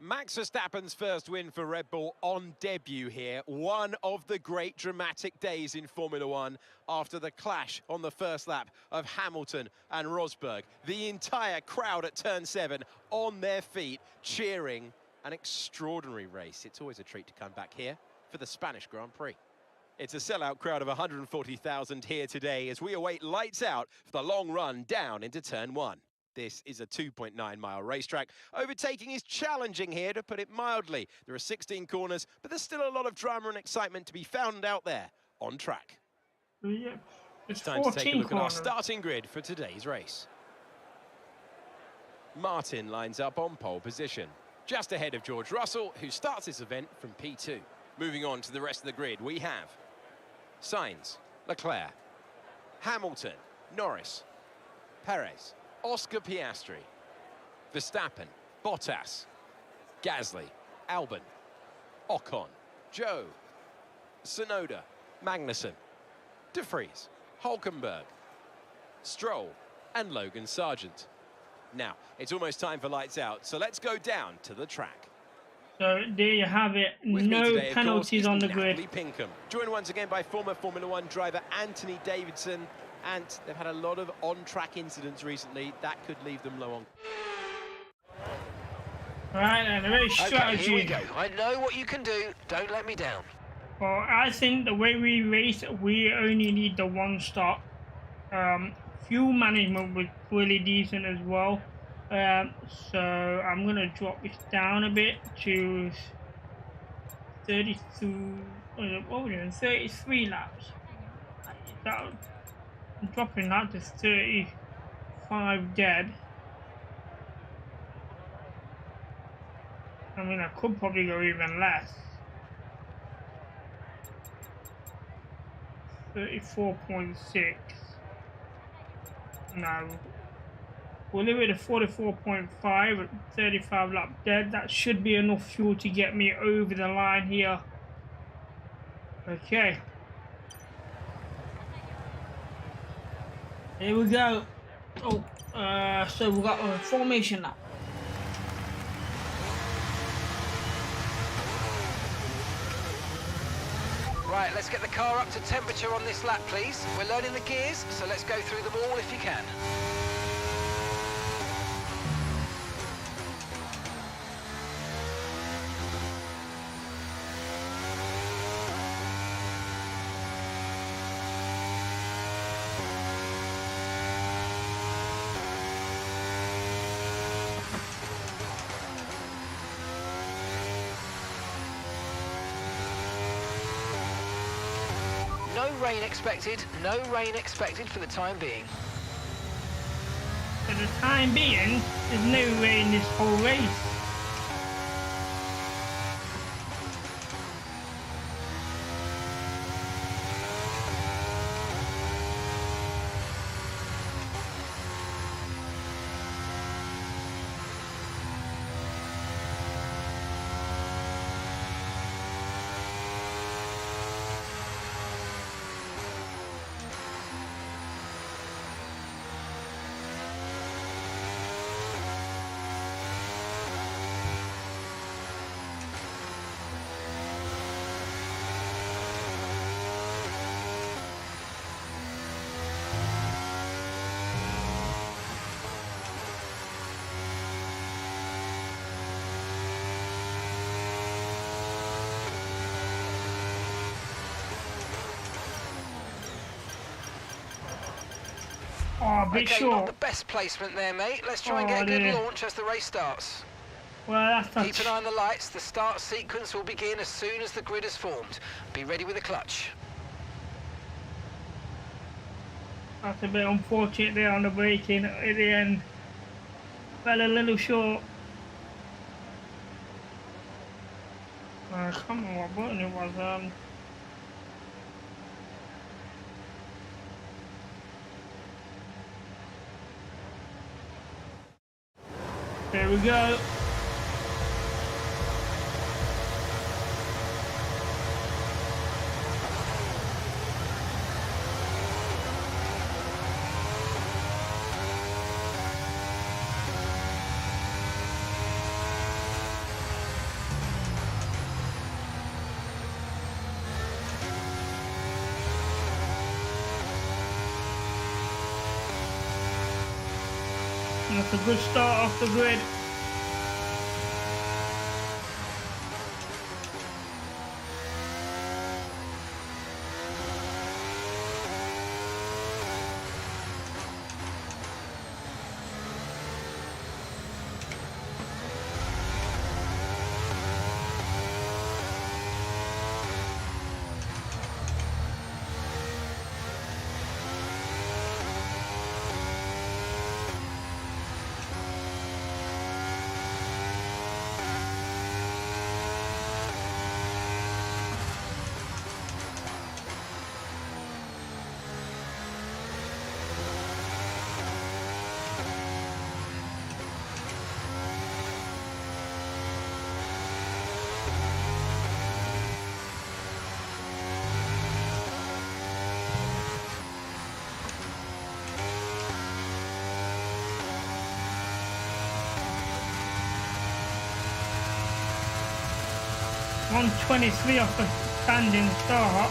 Max Verstappen's first win for Red Bull on debut here. One of the great dramatic days in Formula One after the clash on the first lap of Hamilton and Rosberg. The entire crowd at turn 7 on their feet, cheering. An extraordinary race. It's always a treat to come back here for the Spanish Grand Prix. It's a sellout crowd of 140,000 here today as we await lights out for the long run down into turn 1. This is a 2.9-mile racetrack. Overtaking is challenging here, to put it mildly. There are 16 corners, but there's still a lot of drama and excitement to be found out there on track. Yeah, it's time to take a look at our starting grid for today's race. Martin lines up on pole position, just ahead of George Russell, who starts this event from P2. Moving on to the rest of the grid, we have Sainz, Leclerc, Hamilton, Norris, Perez, Oscar Piastri, Verstappen, Bottas, Gasly, Albon, Ocon, Joe, Tsunoda, Magnussen, De Vries, Hulkenberg, Stroll, and Logan Sargent. Now, it's almost time for lights out, so let's go down to the track. So there you have it, no penalties on the grid. Pinkham, joined once again by former Formula One driver Anthony Davidson, and they've had a lot of on-track incidents recently that could leave them low on. Right, and the race strategy. Here we go. I know what you can do. Don't let me down. Well, I think the way we race, we only need the one stop. Fuel management was really decent as well. So I'm gonna drop this down a bit to 33 laps. I'm dropping that to 35 dead. I mean, I could probably go even less. 34.6. No. We'll leave it at 44.5 at 35 lap dead. That should be enough fuel to get me over the line here. Okay. Here we go. Oh, so we've got a formation lap. Right, let's get the car up to temperature on this lap, please. We're learning the gears, so let's go through them all if you can. No rain expected. No rain expected for the time being. For the time being, there's no rain this whole race. Oh, a bit Okay, short. not the best placement there, mate. Let's try and get a good dear. launch as the race starts. Well, Keep an eye on the lights. The start sequence will begin as soon as the grid is formed. Be ready with the clutch. That's a bit unfortunate there on the braking at the end. Fell a little short. I can't remember what button it was on. There we go. That's a good start off the grid. .123 off the standing start.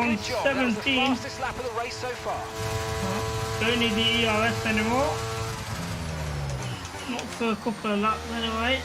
Good job. That was the 117. fastest lap of the race so far. Don't need the ERS anymore. Not for a couple of laps anyway.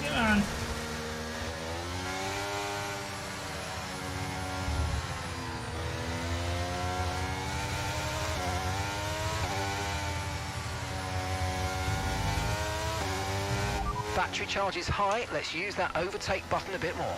Get on. Battery charge is high. Let's use that overtake button a bit more.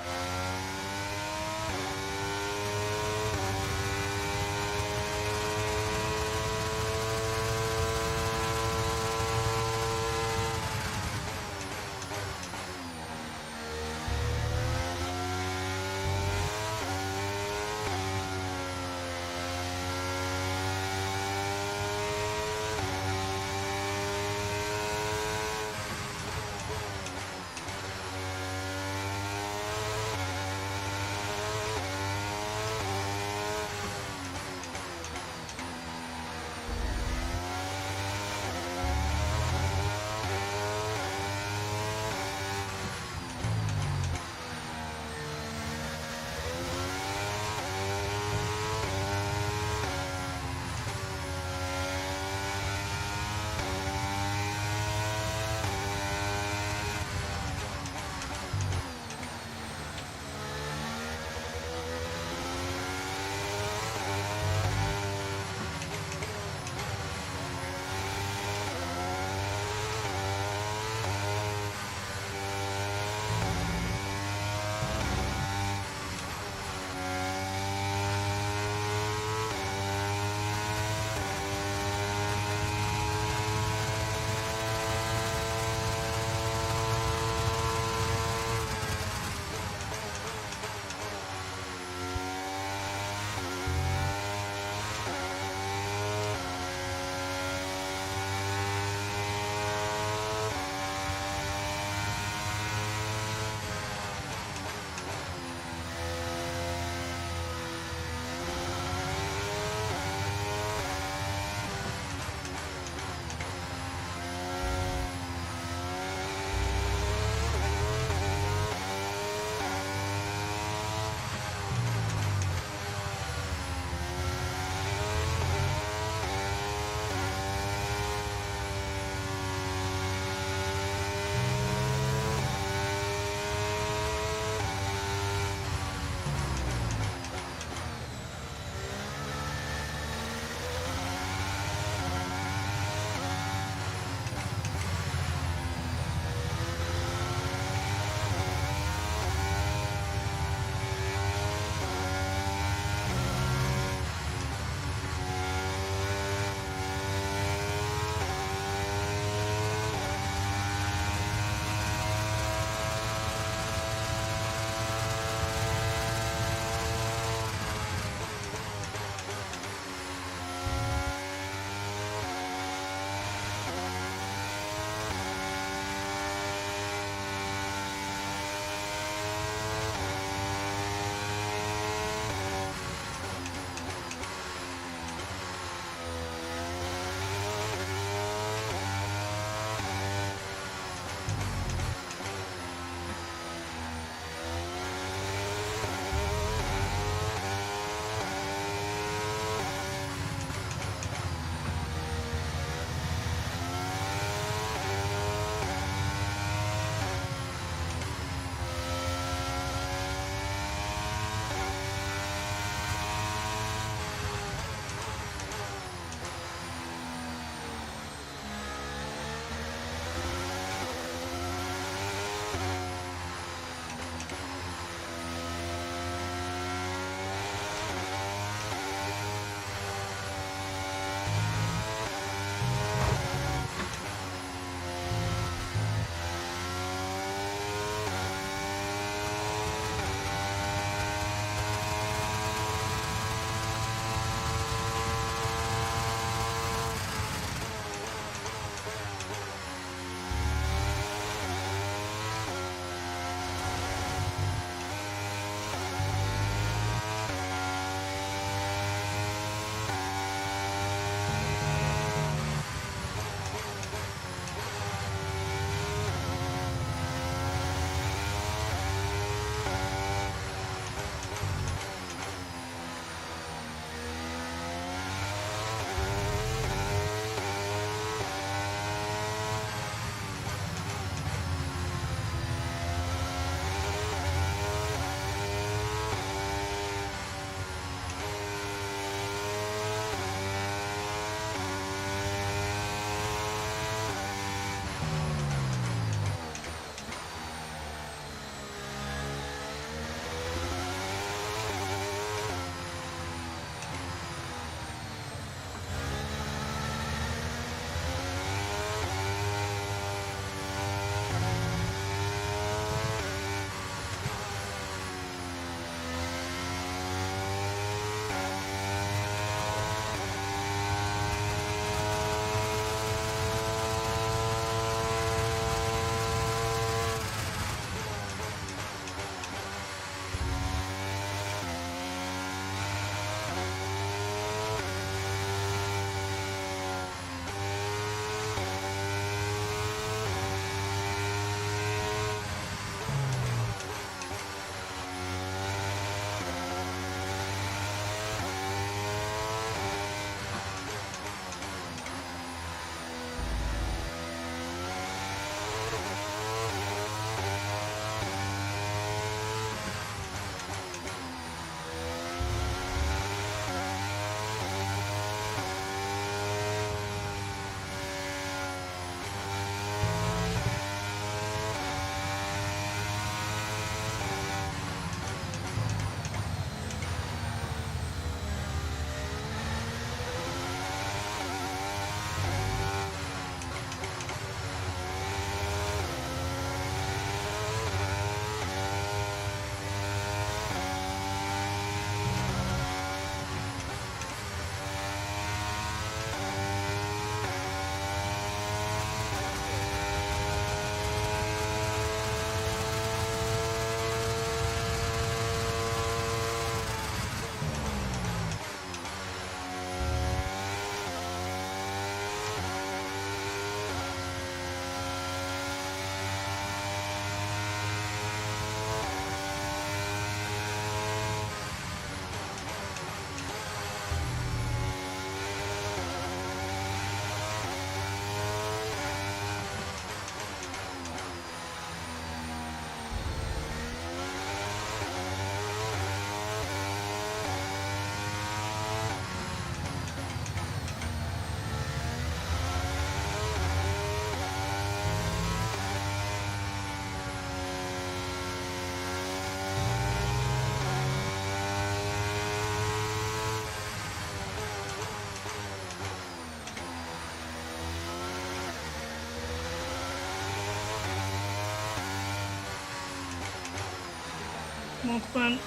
More front.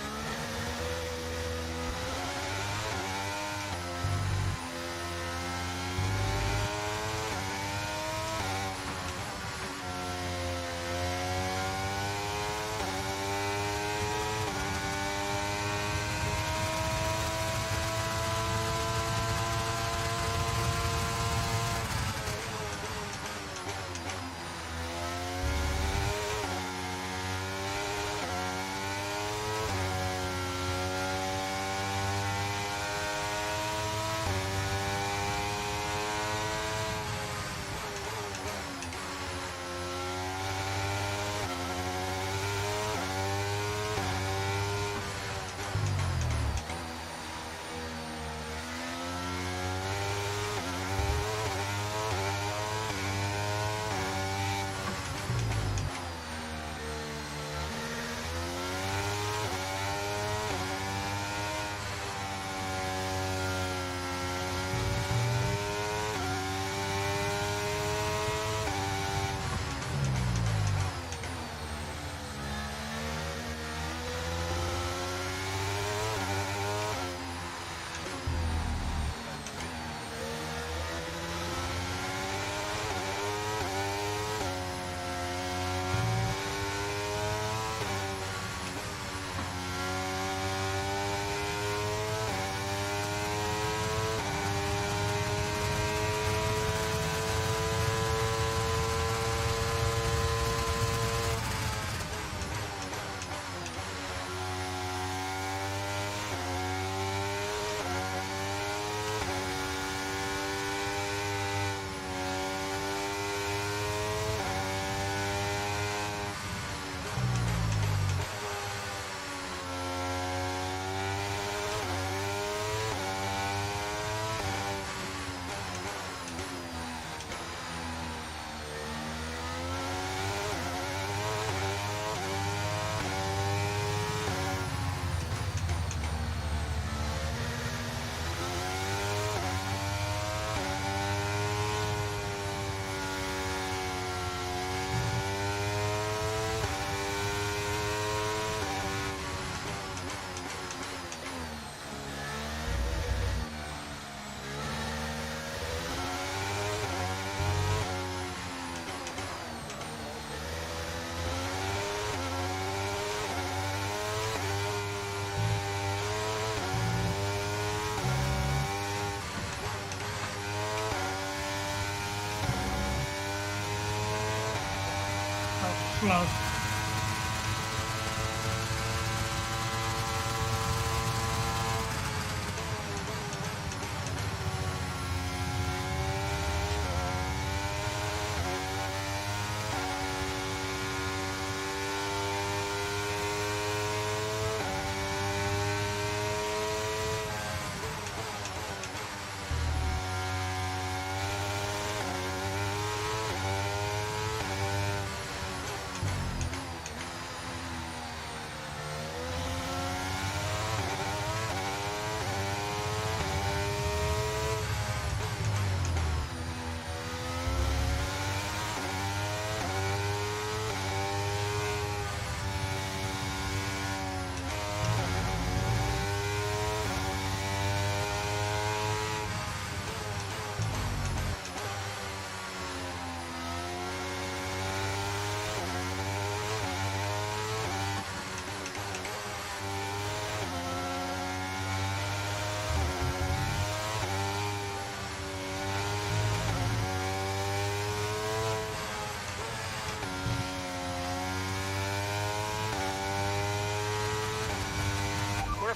Slow.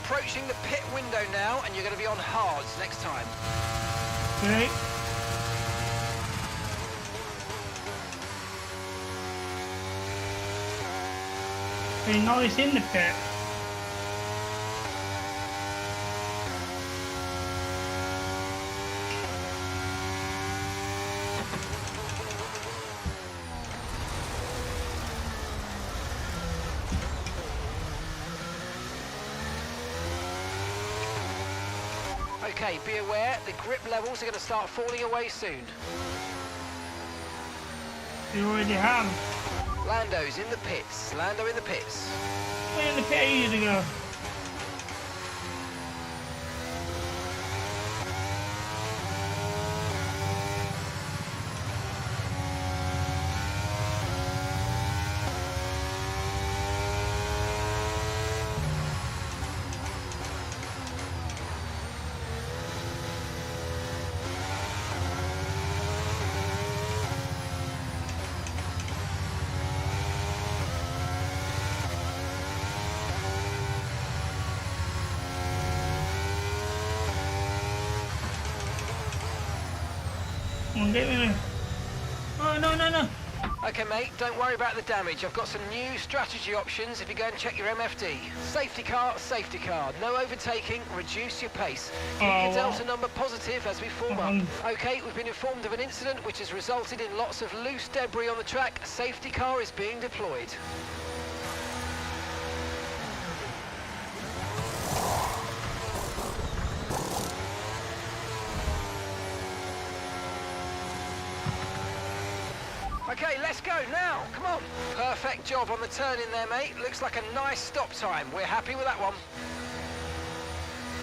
Approaching the pit window now, and you're going to be on hards next time. Okay. Okay, Norris in the pit. Okay, be aware, the grip levels are going to start falling away soon. You already have. Lando's in the pits. Lando in the pits. Went in the pit ages ago. Come on, get me there. Oh, no, no, no. Okay, mate, don't worry about the damage. I've got some new strategy options if you go and check your MFD. Safety car, no overtaking, reduce your pace. Keep your delta number positive as we form up. Okay, we've been informed of an incident which has resulted in lots of loose debris on the track. Safety car is being deployed. Okay, let's go now. Come on. Perfect job on the turn in there, mate. Looks like a nice stop time. We're happy with that one.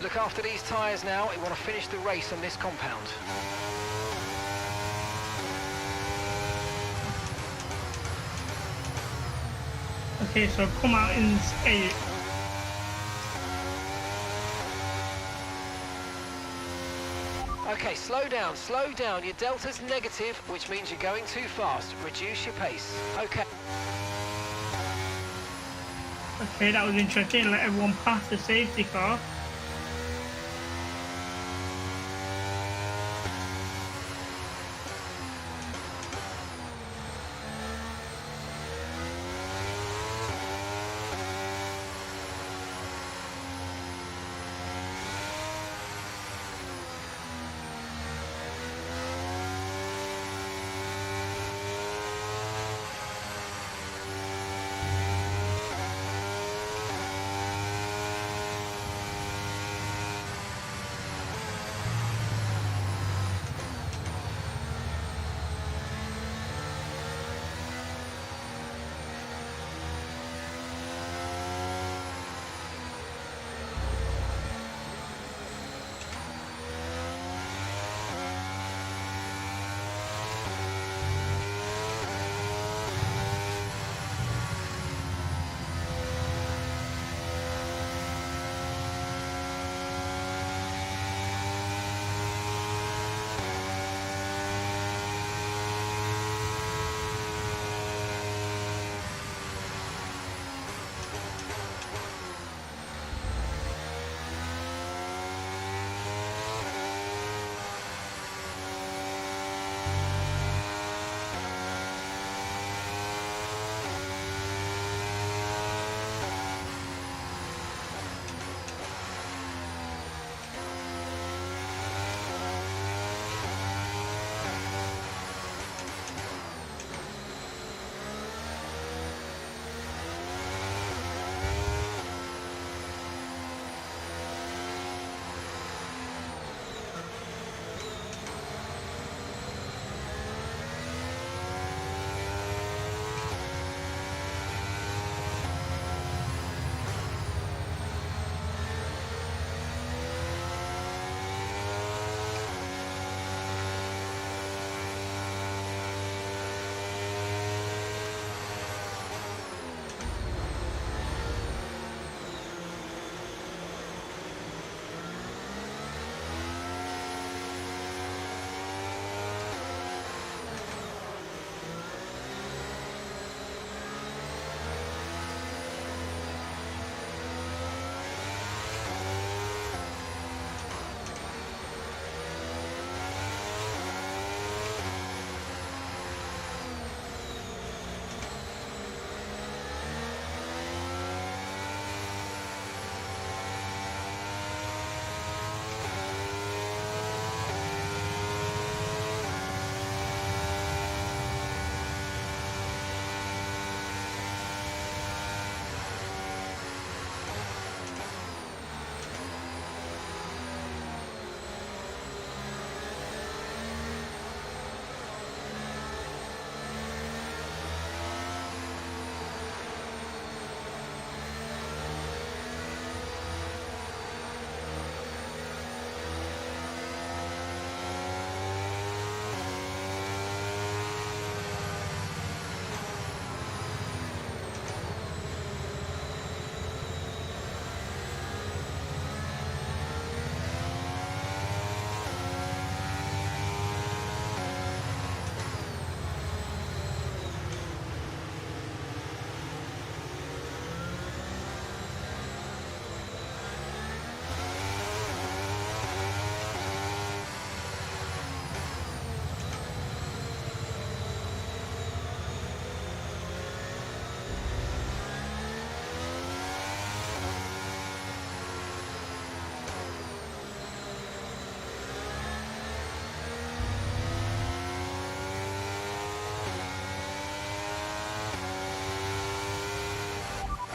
Look after these tyres now. We want to finish the race on this compound. Okay, so come out in 8. Okay, slow down. Your delta's negative, which means you're going too fast. Reduce your pace. Okay. Okay, that was interesting. Let everyone pass the safety car.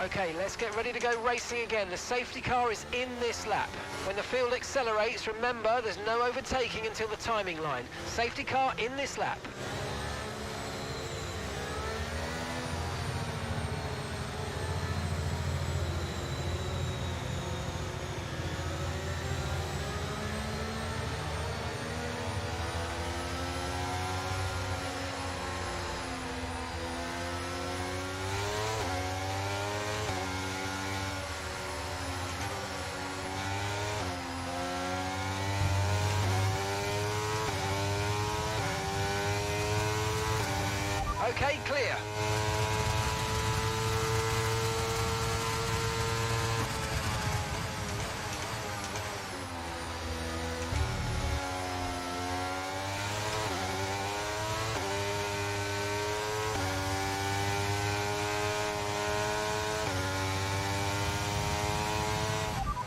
Okay, let's get ready to go racing again. The safety car is in this lap. When the field accelerates, remember there's no overtaking until the timing line. Safety car in this lap. Okay, clear.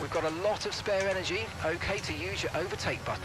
We've got a lot of spare energy. Okay to use your overtake button.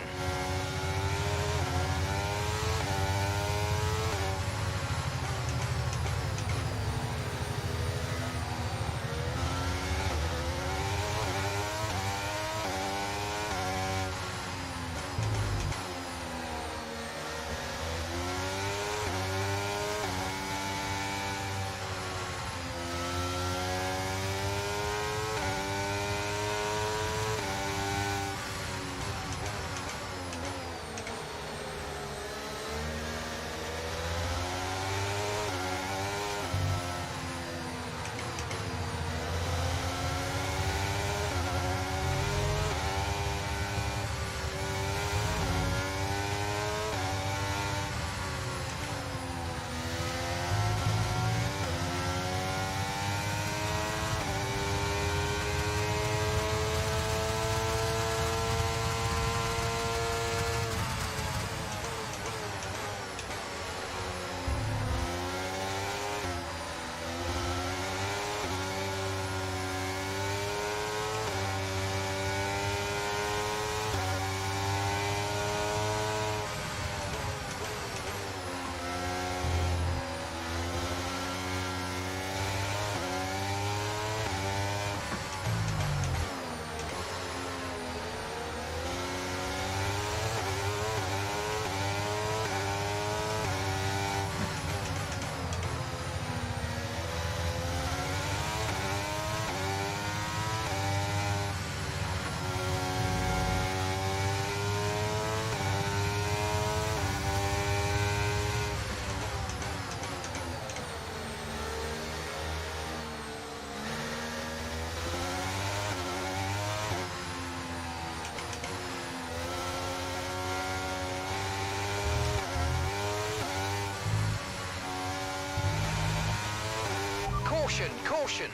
Caution, caution.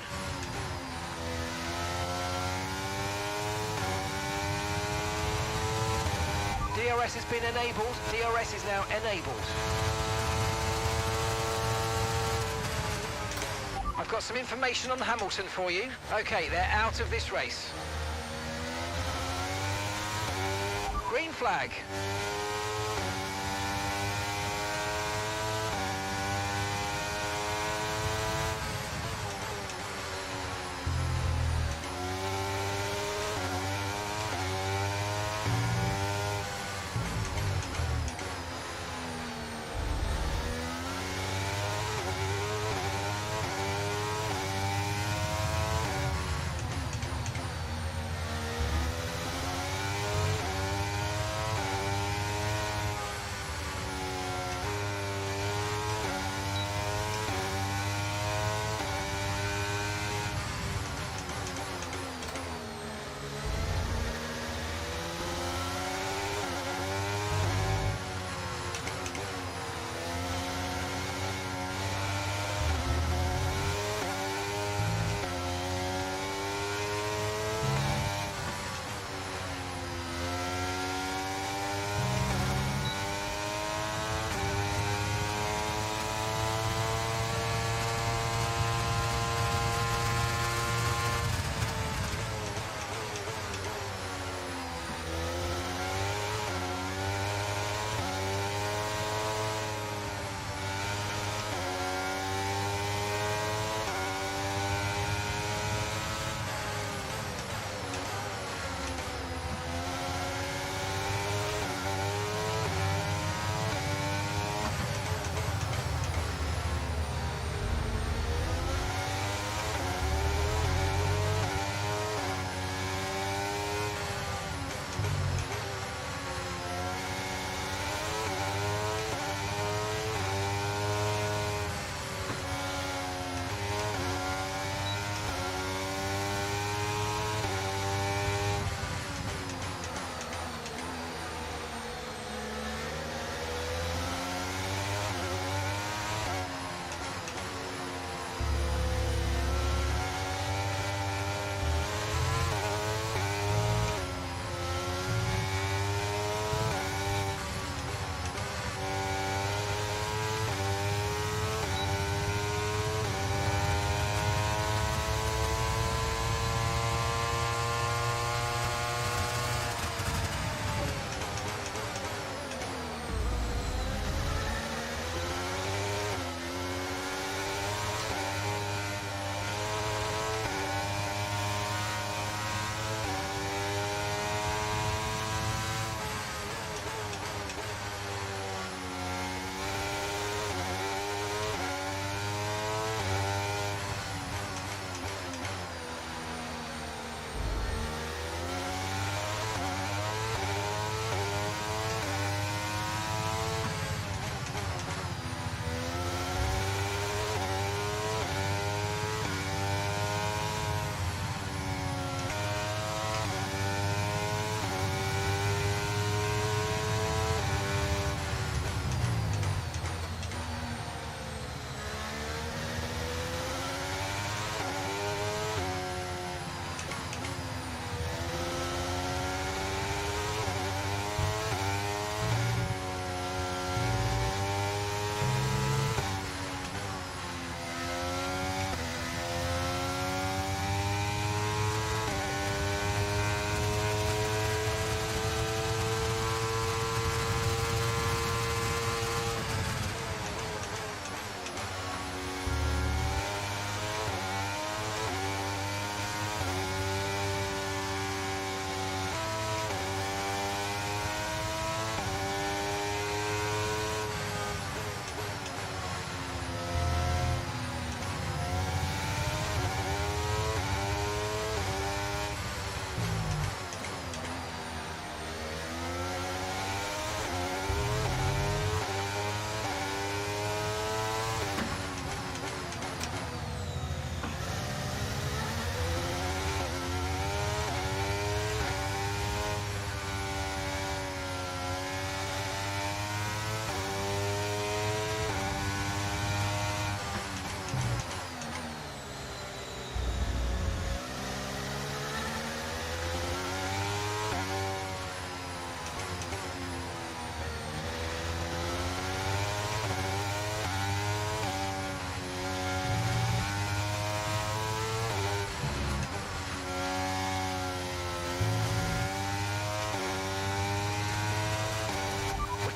DRS has been enabled. DRS is now enabled. I've got some information on Hamilton for you. Okay, they're out of this race. Green flag.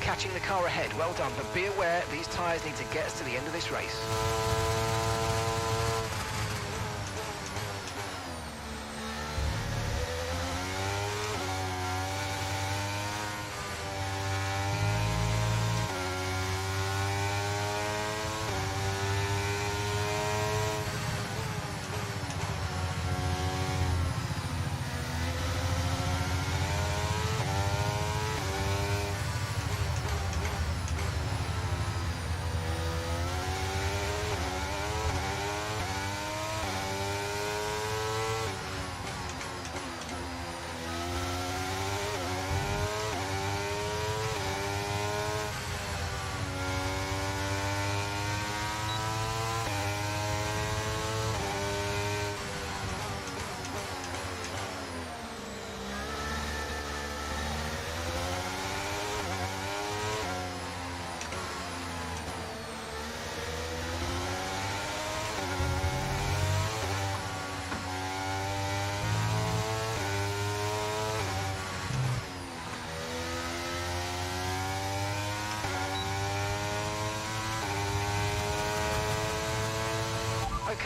catching the car ahead. Well done, but be aware these tyres need to get us to the end of this race.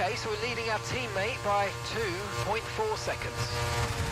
Okay, so we're leading our teammate by 2.4 seconds.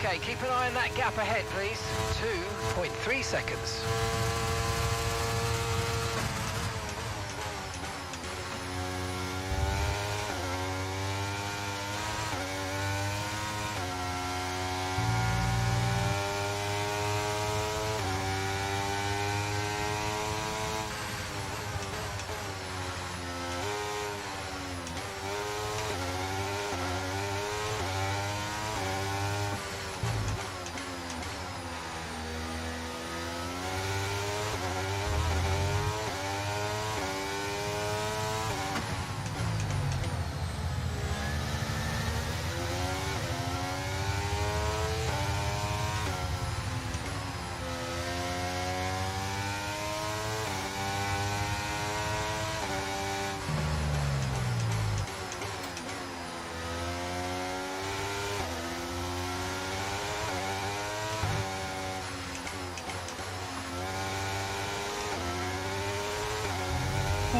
Okay, keep an eye on that gap ahead, please. 2.3 seconds.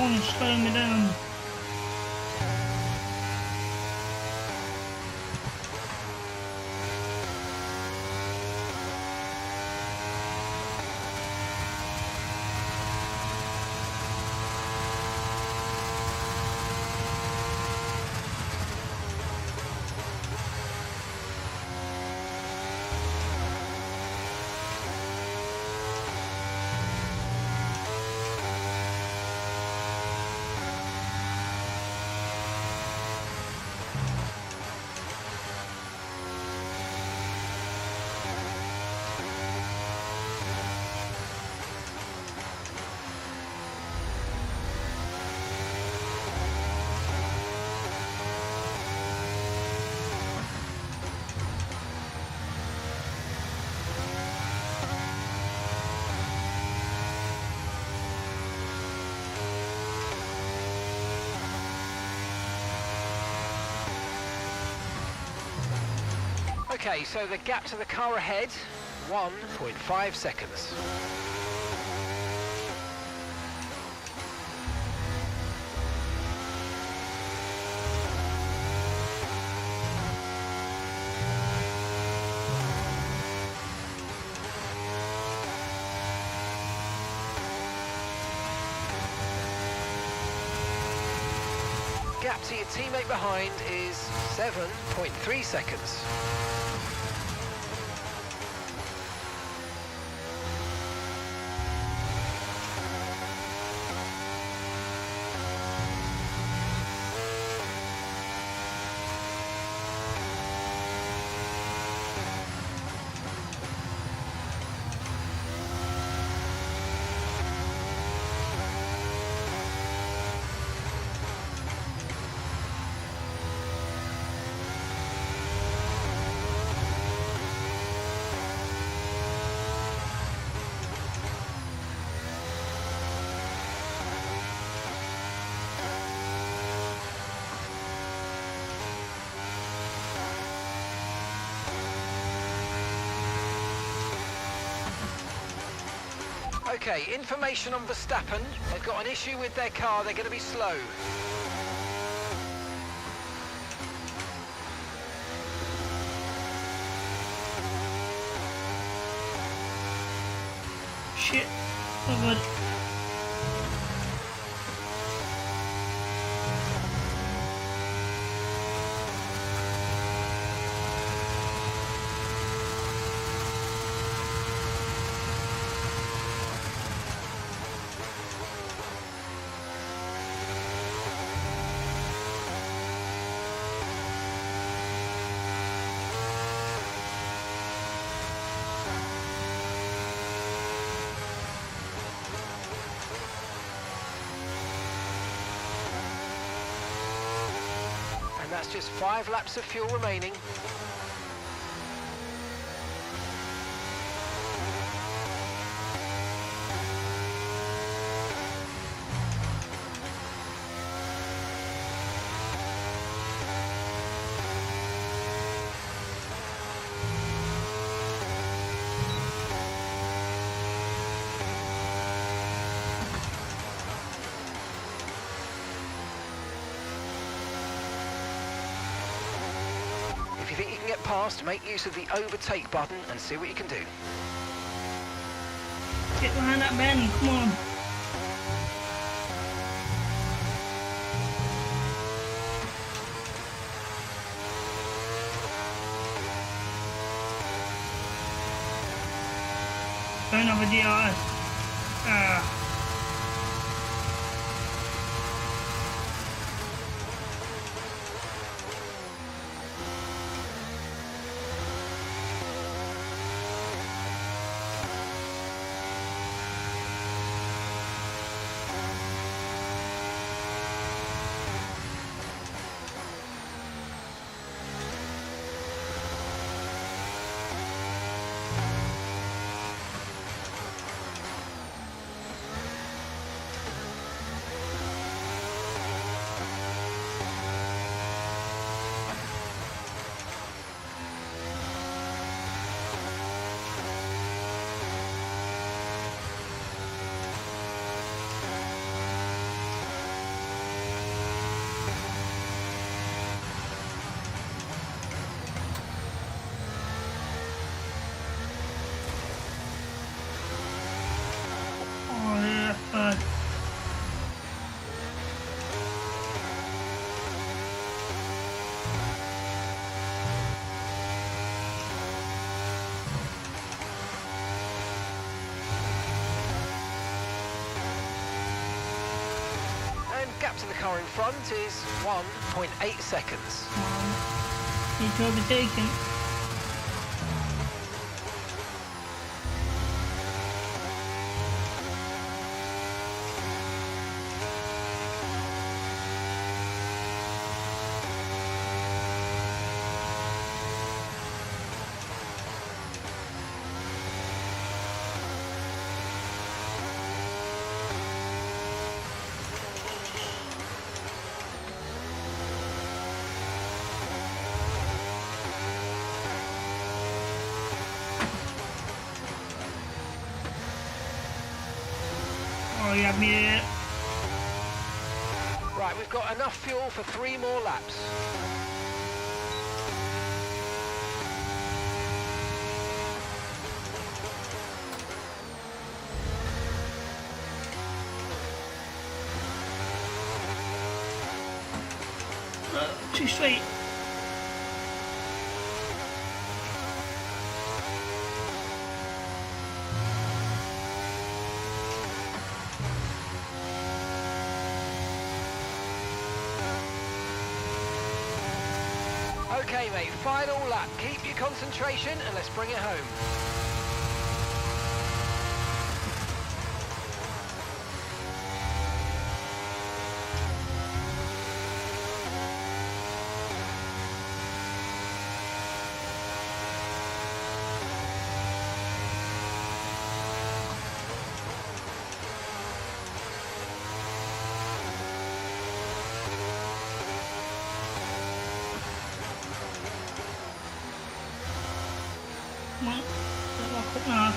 want to slow me down. Okay, so the gap to the car ahead, 1.5 seconds. Gap to your teammate behind is 7.3 seconds. Okay, information on Verstappen. They've got an issue with their car, they're going to be slow. Shit. Oh god. That's just 5 laps of fuel remaining. If you think you can get past, make use of the overtake button and see what you can do. Get behind that bend, come on. Don't have a DRS. gap to the car in front is 1.8 seconds. Need to overtake him. Oh, yeah, me. Right, we've got enough fuel for 3 more laps. Too straight. Okay, mate, final lap. Keep your concentration and let's bring it home. Come on. Don't lock up now.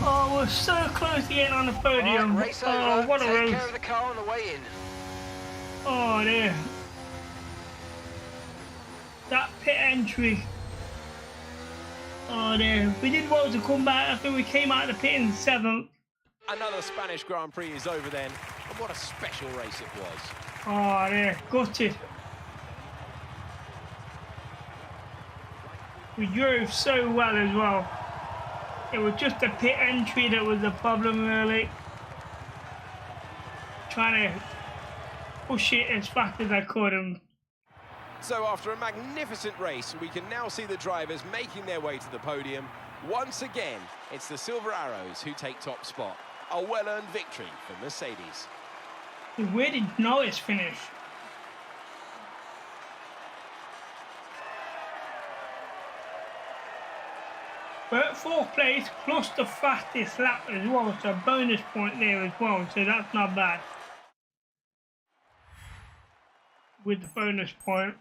Oh, we're so close to getting on the podium. Right, race Oh, over. what a Take race. care of the car on the way in. Oh, dear. That pit entry. Oh, dear. We did well to come back. I think we came out of the pit in 7th. Another Spanish Grand Prix is over then, and what a special race it was. Oh, dear. Gutted. We drove so well as well. It was just the pit entry that was the problem, really. Trying to push it as fast as I could. And So after a magnificent race, we can now see the drivers making their way to the podium. Once again, it's the Silver Arrows who take top spot. A well-earned victory for Mercedes. where did Norris finish? We're at 4th place, plus the fastest lap as well, so bonus point there as well, so that's not bad. With the bonus points,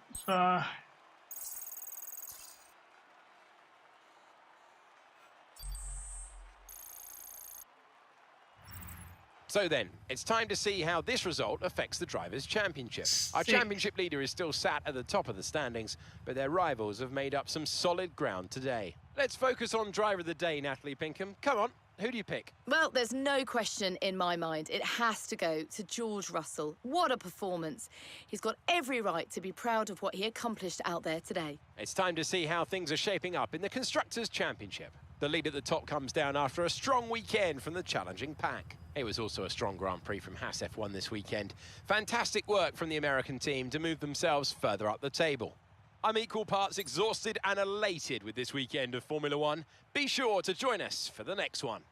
So then, it's time to see how this result affects the Drivers' Championship. Our championship leader is still sat at the top of the standings, but their rivals have made up some solid ground today. Let's focus on Driver of the Day, Natalie Pinkham. Come on, who do you pick? Well, there's no question in my mind. It has to go to George Russell. What a performance. He's got every right to be proud of what he accomplished out there today. It's time to see how things are shaping up in the Constructors' Championship. The lead at the top comes down after a strong weekend from the challenging pack. It was also a strong Grand Prix from Haas F1 this weekend. Fantastic work from the American team to move themselves further up the table. I'm equal parts exhausted and elated with this weekend of Formula One. Be sure to join us for the next one.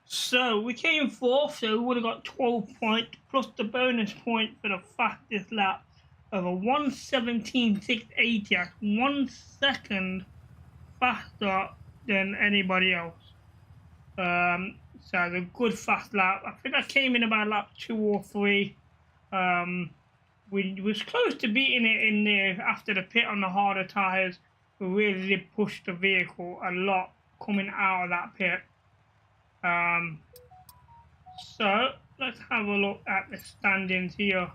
so we came 4th, so we would have got 12 points, plus the bonus point for the fastest lap of a 1:17.680. That's 1 second faster than anybody else. So it's a good fast lap. I think I came in about lap 2 or 3. We was close to beating it in there after the pit on the harder tyres. We really did push the vehicle a lot coming out of that pit. So let's have a look at the standings here.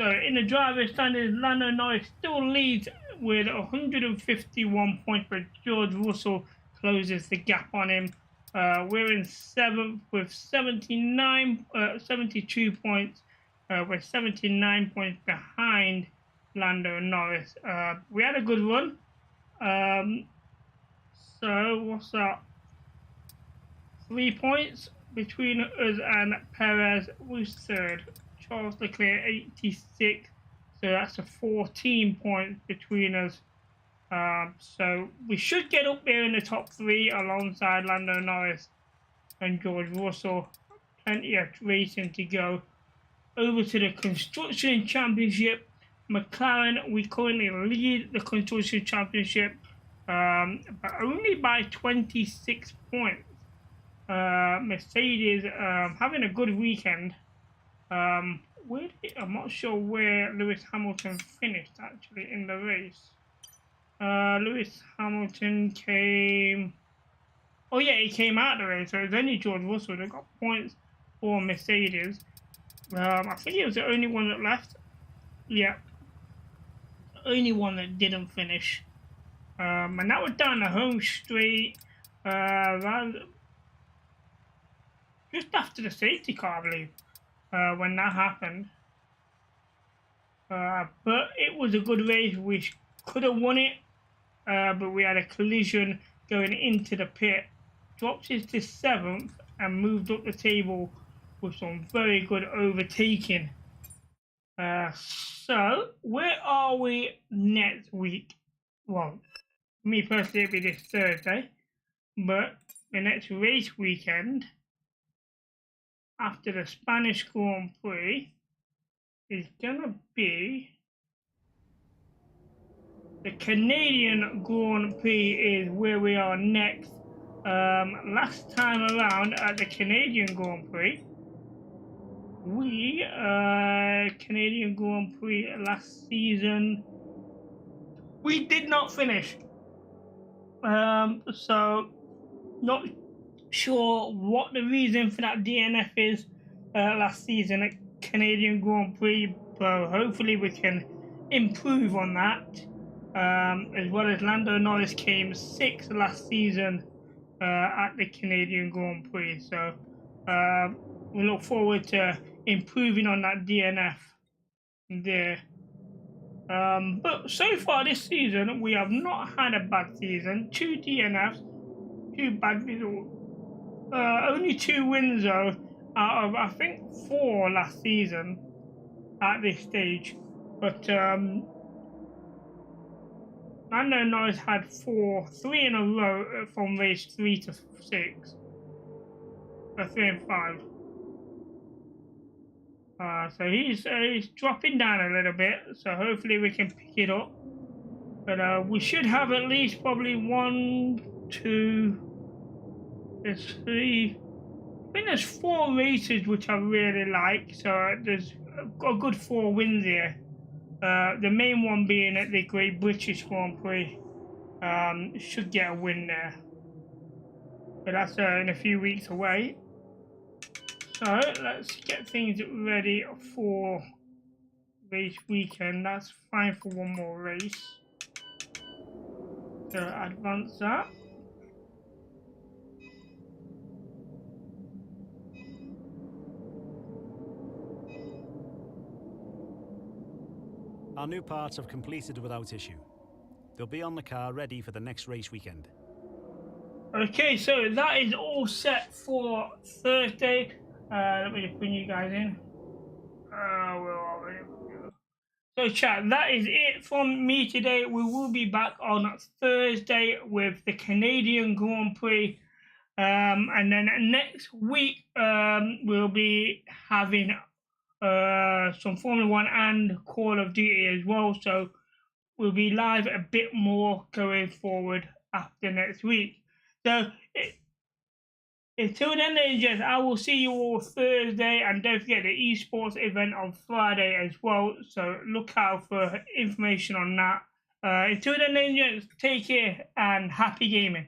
So in the driver's standings, Lando Norris still leads with 151 points, but George Russell closes the gap on him. We're in 7th with 72 points. We're 79 points behind Lando Norris. We had a good run. So what's that? 3 points between us and Perez, who's third. Charles Leclerc 86, so that's a 14 points between us. So we should get up there in the top 3 alongside Lando Norris and George Russell. Plenty of racing to go. Over to the Construction Championship. McLaren, we currently lead the Construction Championship, but only by 26 points. Mercedes having a good weekend. I'm not sure where Lewis Hamilton finished actually in the race. Lewis Hamilton came. Oh yeah, he came out of the race. So it's only George Russell. They got points for Mercedes. I think he was the only one that left. Yeah, the only one that didn't finish. And now we're down the home straight. Just after the safety car, I believe. When that happened. But it was a good race. We could have won it, but we had a collision going into the pit. Dropped us to 7th and moved up the table with some very good overtaking. So, where are we next week? Well, me personally, it'll be this Thursday, but the next race weekend after the Spanish Grand Prix is gonna be the Canadian Grand Prix. Is where we are next. Last time around at the Canadian Grand Prix, Canadian Grand Prix last season, we did not finish. So not sure what the reason for that DNF is last season at Canadian Grand Prix, but hopefully we can improve on that. As well as Lando Norris came 6th last season at the Canadian Grand Prix, so we look forward to improving on that DNF there. But so far this season, we have not had a bad season. 2 DNFs, 2 bad results. Only 2 wins though, out of I think 4 last season at this stage. But Lando Norris had 3 in a row from race 3 to 6. 3 and 5. So he's dropping down a little bit, so hopefully we can pick it up. But we should have at least probably 1, 2, there's 3. I think there's 4 races which I really like, so there's a good 4 wins here. The main one being at the Great British Grand Prix. Should get a win there, but that's in a few weeks away. So let's get things ready for race weekend. That's fine for 1 more race. So advance that. Our new parts have completed without issue. They'll be on the car ready for the next race weekend. Okay, so that is all set for Thursday. Let me just bring you guys in. Where are we? So chat, that is it from me today. We will be back on Thursday with the Canadian Grand Prix. And then next week, we'll be having some Formula 1 and Call of Duty as well. So we'll be live a bit more going forward after next week. So Until then, ladies and gents, I will see you all Thursday, and don't forget the esports event on Friday as well. So look out for information on that. Until then, ladies and gents, take care and happy gaming.